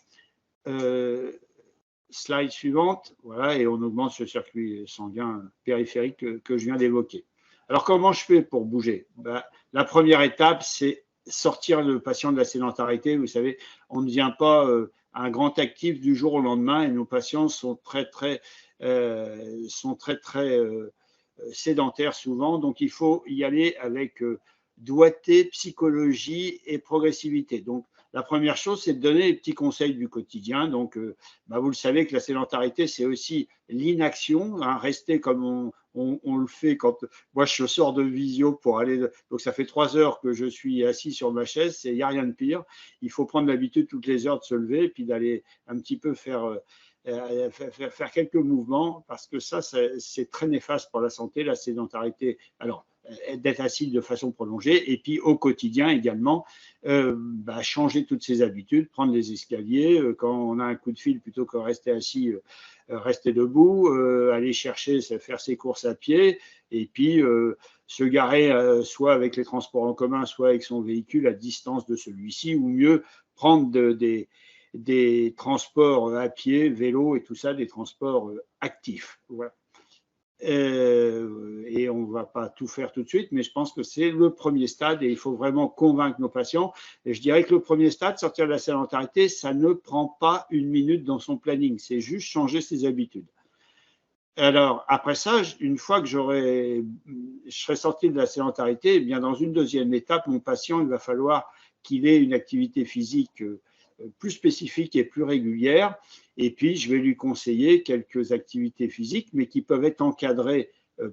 Slide suivante, voilà, et on augmente ce circuit sanguin périphérique que je viens d'évoquer. Alors, comment je fais pour bouger? La première étape, c'est sortir le patient de la sédentarité. Vous savez, on ne devient pas un grand actif du jour au lendemain et nos patients sont très sédentaires souvent. Donc, il faut y aller avec doigté, psychologie et progressivité. Donc, la première chose, c'est de donner les petits conseils du quotidien. Donc, vous le savez que la sédentarité, c'est aussi l'inaction, hein, rester comme on le fait quand moi je sors de visio pour aller. Donc, ça fait 3 heures que je suis assis sur ma chaise, il n'y a rien de pire. Il faut prendre l'habitude toutes les heures de se lever et puis d'aller un petit peu faire quelques mouvements parce que ça, c'est très néfaste pour la santé, la sédentarité. Alors, d'être assis de façon prolongée, et puis au quotidien également, changer toutes ses habitudes, prendre les escaliers, quand on a un coup de fil, plutôt que rester assis, rester debout, aller chercher, faire ses courses à pied, et puis se garer soit avec les transports en commun, soit avec son véhicule à distance de celui-ci, ou mieux prendre des transports à pied, vélo et tout ça, des transports actifs. Voilà. Et on ne va pas tout faire tout de suite, mais je pense que c'est le premier stade et il faut vraiment convaincre nos patients. Et je dirais que le premier stade, sortir de la sédentarité, ça ne prend pas 1 minute dans son planning, c'est juste changer ses habitudes. Alors, après ça, une fois que je serai sorti de la sédentarité, eh bien, dans une deuxième étape, mon patient, il va falloir qu'il ait une activité physique plus spécifique et plus régulière. Et puis, je vais lui conseiller quelques activités physiques, mais qui peuvent être encadrées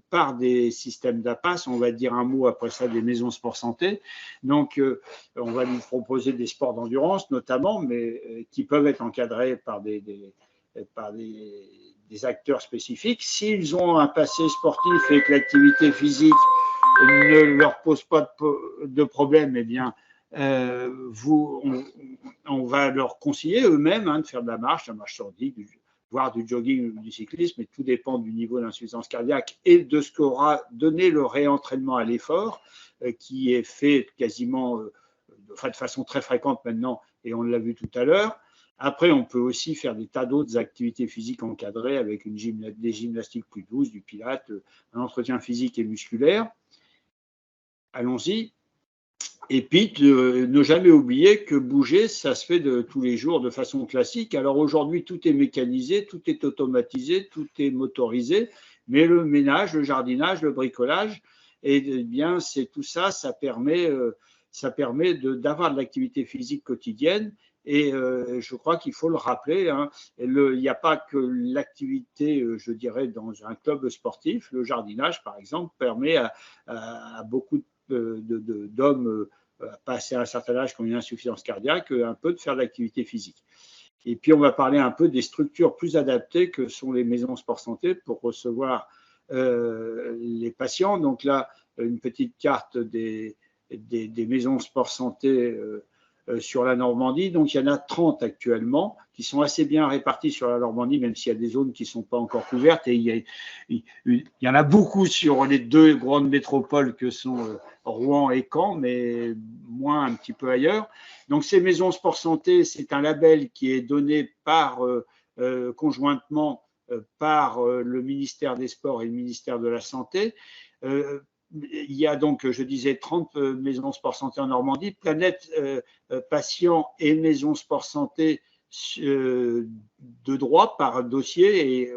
par des systèmes d'APAS. On va dire un mot après ça des maisons sport santé. Donc, on va lui proposer des sports d'endurance notamment, mais qui peuvent être encadrés par des acteurs spécifiques. S'ils ont un passé sportif et que l'activité physique ne leur pose pas de problème, eh bien, on va leur conseiller eux-mêmes de faire de la marche nordique, voire du jogging ou du cyclisme, mais tout dépend du niveau d'insuffisance cardiaque et de ce qu'aura donné le réentraînement à l'effort, qui est fait quasiment de façon très fréquente maintenant, et on l'a vu tout à l'heure. Après, on peut aussi faire des tas d'autres activités physiques encadrées avec des gymnastiques plus douces, du pilate, un entretien physique et musculaire. Allons-y. Et puis, ne jamais oublier que bouger, ça se fait de tous les jours de façon classique. Alors aujourd'hui, tout est mécanisé, tout est automatisé, tout est motorisé, mais le ménage, le jardinage, le bricolage, eh bien, c'est tout ça, ça permet d'avoir de l'activité physique quotidienne. Et je crois qu'il faut le rappeler, il n'y a pas que l'activité, je dirais, dans un club sportif. Le jardinage, par exemple, permet à beaucoup d'hommes passés à un certain âge qui ont une insuffisance cardiaque, un peu de faire de l'activité physique. Et puis, on va parler un peu des structures plus adaptées que sont les maisons sport santé pour recevoir les patients. Donc là, une petite carte des maisons sport santé sur la Normandie. Donc, il y en a 30 actuellement qui sont assez bien répartis sur la Normandie, même s'il y a des zones qui ne sont pas encore couvertes. Et il y en a beaucoup sur les 2 grandes métropoles que sont Rouen et Caen, mais moins un petit peu ailleurs. Donc, ces maisons sport santé, c'est un label qui est donné conjointement par le ministère des Sports et le ministère de la Santé. Il y a donc, je disais, 30 maisons sport santé en Normandie, Planète Patients et maisons sport santé de droit par dossier et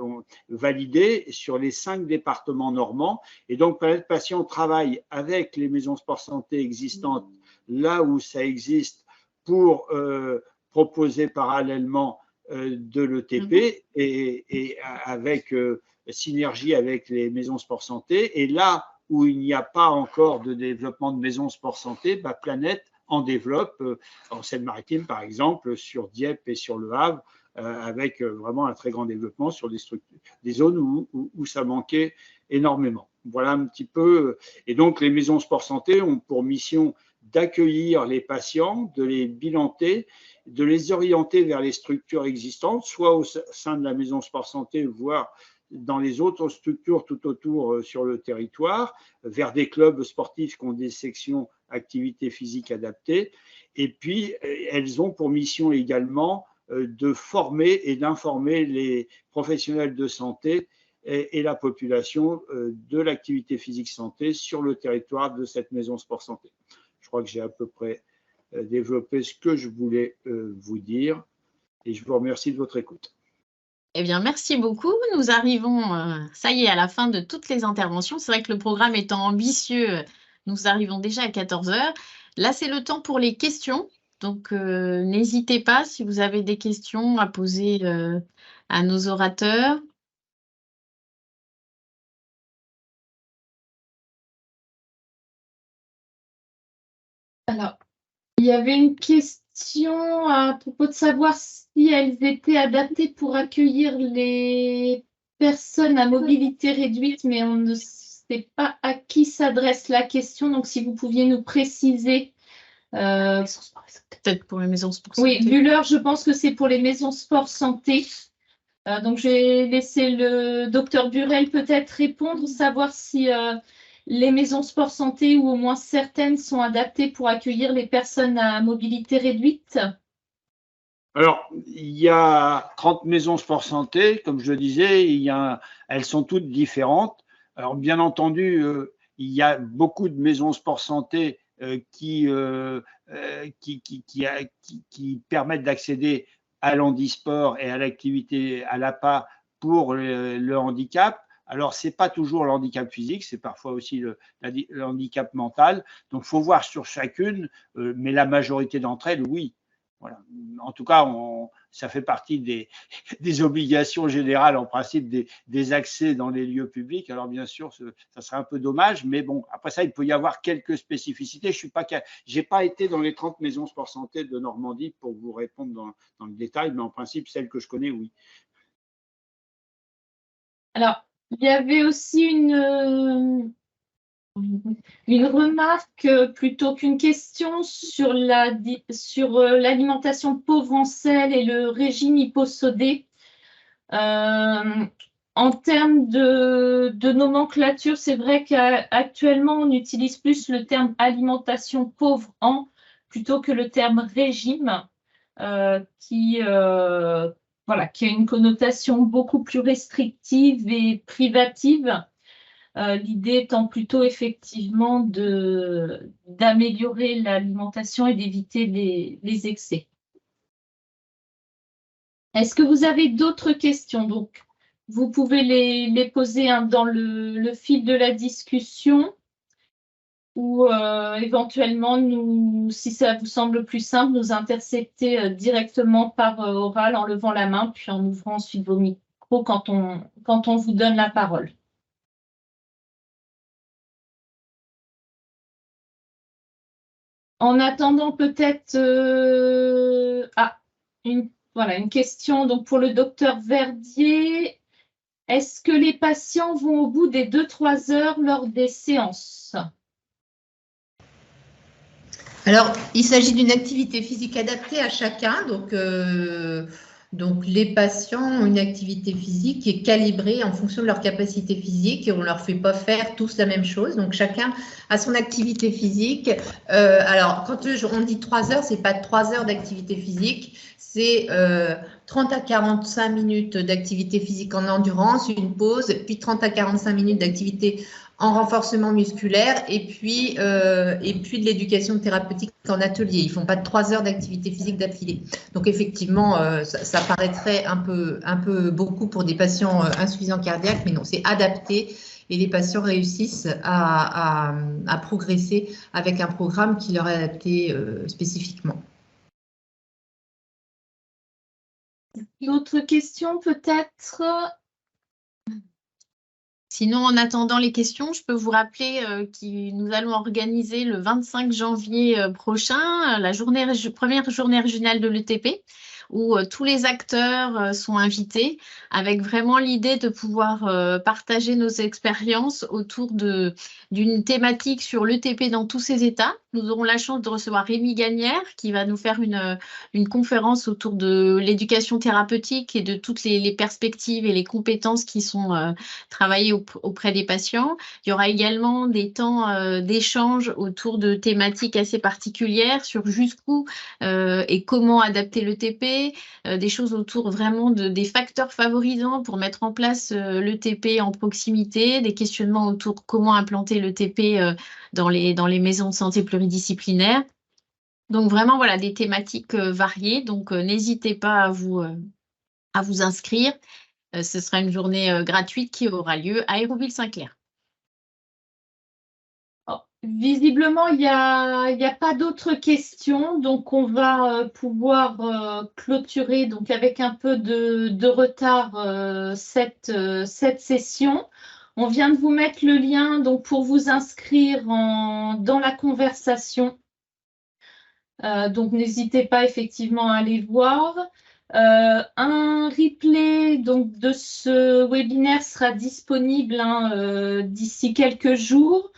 validé sur les 5 départements normands. Et donc, Planète Patients travaille avec les maisons sport santé existantes là où ça existe pour proposer parallèlement de l'ETP et avec synergie avec les maisons sport santé. Et là où il n'y a pas encore de développement de maisons sport santé, Planète en développe en Seine-Maritime, par exemple, sur Dieppe et sur Le Havre, avec vraiment un très grand développement sur des zones où ça manquait énormément. Voilà un petit peu. Et donc, les maisons sport santé ont pour mission d'accueillir les patients, de les bilanter, de les orienter vers les structures existantes, soit au sein de la maison sport santé, voire dans les autres structures tout autour sur le territoire, vers des clubs sportifs qui ont des sections activités physiques adaptées. Et puis, elles ont pour mission également de former et d'informer les professionnels de santé et la population de l'activité physique santé sur le territoire de cette maison sport santé. Je crois que j'ai à peu près développé ce que je voulais vous dire et je vous remercie de votre écoute. Eh bien, merci beaucoup. Nous arrivons, ça y est, à la fin de toutes les interventions. C'est vrai que le programme étant ambitieux, nous arrivons déjà à 14 heures. Là, c'est le temps pour les questions. Donc, n'hésitez pas si vous avez des questions à poser à nos orateurs. Alors, il y avait une question à propos de savoir si elles étaient adaptées pour accueillir les personnes à mobilité réduite, mais on ne sais pas à qui s'adresse la question, donc si vous pouviez nous préciser. Peut-être pour les maisons sport santé. Oui, vu l'heure, je pense que c'est pour les maisons sport santé. Donc, je vais laisser le docteur Burel peut-être répondre, savoir si les maisons sport santé ou au moins certaines sont adaptées pour accueillir les personnes à mobilité réduite. Alors, il y a 30 maisons sport santé, comme je le disais, elles sont toutes différentes. Alors, bien entendu, il y a beaucoup de maisons sport santé qui permettent d'accéder à l'handisport et à l'activité à l'APA pour le handicap. Alors, ce n'est pas toujours le handicap physique, c'est parfois aussi le handicap mental. Donc, il faut voir sur chacune, mais la majorité d'entre elles, oui. Voilà. En tout cas, ça fait partie des obligations générales, en principe, des accès dans les lieux publics. Alors, bien sûr, ça serait un peu dommage, mais bon, après ça, il peut y avoir quelques spécificités. Je n'ai pas été dans les 30 maisons sport santé de Normandie pour vous répondre dans le détail, mais en principe, celles que je connais, oui. Alors, il y avait aussi une remarque plutôt qu'une question sur l'alimentation pauvre en sel et le régime hyposodé. En termes de nomenclature, c'est vrai qu'actuellement, on utilise plus le terme alimentation pauvre en plutôt que le terme régime, qui a une connotation beaucoup plus restrictive et privative. L'idée étant plutôt effectivement d'améliorer l'alimentation et d'éviter les excès. Est-ce que vous avez d'autres questions? Donc, vous pouvez les poser dans le fil de la discussion ou éventuellement, si ça vous semble plus simple, nous intercepter directement par oral en levant la main, puis en ouvrant ensuite vos micros quand on vous donne la parole. En attendant, peut-être une question donc pour le docteur Verdier. Est-ce que les patients vont au bout des 2-3 heures lors des séances? Alors, il s'agit d'une activité physique adaptée à chacun. Donc, les patients ont une activité physique qui est calibrée en fonction de leur capacité physique et on ne leur fait pas faire tous la même chose. Donc, chacun a son activité physique. Alors, quand on dit 3 heures, ce n'est pas 3 heures d'activité physique, c'est 30 à 45 minutes d'activité physique en endurance, une pause, puis 30 à 45 minutes d'activité en renforcement musculaire et puis de l'éducation thérapeutique en atelier. Ils ne font pas 3 heures d'activité physique d'affilée. Donc effectivement, ça paraîtrait un peu beaucoup pour des patients insuffisants cardiaques, mais non, c'est adapté et les patients réussissent à progresser avec un programme qui leur est adapté spécifiquement. D'autres questions peut-être? Sinon, en attendant les questions, je peux vous rappeler que nous allons organiser le 25 janvier prochain la première journée régionale de l'ETP, où tous les acteurs sont invités, avec vraiment l'idée de pouvoir partager nos expériences autour d'une thématique sur l'ETP dans tous ses états. Nous aurons la chance de recevoir Rémi Gagnère, qui va nous faire une conférence autour de l'éducation thérapeutique et de toutes les perspectives et les compétences qui sont travaillées auprès des patients. Il y aura également des temps d'échange autour de thématiques assez particulières sur jusqu'où et comment adapter l'ETP, des choses autour vraiment des facteurs favorisants pour mettre en place l'ETP en proximité, des questionnements autour de comment implanter l'ETP dans les maisons de santé pluridisciplinaires. Donc vraiment, voilà, des thématiques variées. Donc n'hésitez pas à vous inscrire. Ce sera une journée gratuite qui aura lieu à Hérouville-Saint-Clair. Visiblement, il n'y a pas d'autres questions, donc on va pouvoir clôturer donc avec un peu de retard cette session. On vient de vous mettre le lien donc, pour vous inscrire dans la conversation. Donc n'hésitez pas effectivement à aller voir. Un replay donc, de ce webinaire sera disponible d'ici quelques jours.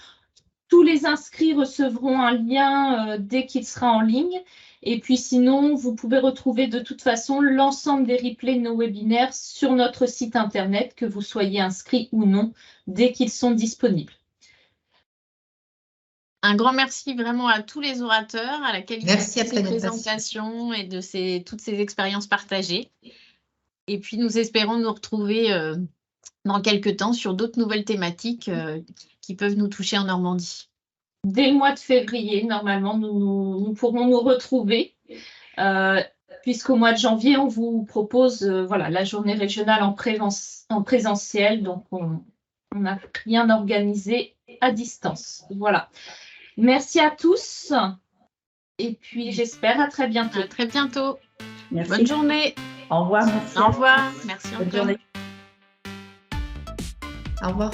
Tous les inscrits recevront un lien dès qu'il sera en ligne. Et puis sinon, vous pouvez retrouver de toute façon l'ensemble des replays de nos webinaires sur notre site internet, que vous soyez inscrit ou non, dès qu'ils sont disponibles. Un grand merci vraiment à tous les orateurs, à la qualité Merci de à ces Planète présentations et de toutes ces expériences partagées. Et puis, nous espérons nous retrouver dans quelques temps sur d'autres nouvelles thématiques qui peuvent nous toucher en Normandie. Dès le mois de février, normalement, nous pourrons nous retrouver, puisqu'au mois de janvier, on vous propose la journée régionale en présentiel. Donc, on n'a rien organisé à distance. Voilà. Merci à tous. Et puis, j'espère à très bientôt. À très bientôt. Merci. Bonne journée. Au revoir. Merci. Au revoir. Merci Bonne encore. journée. Au revoir.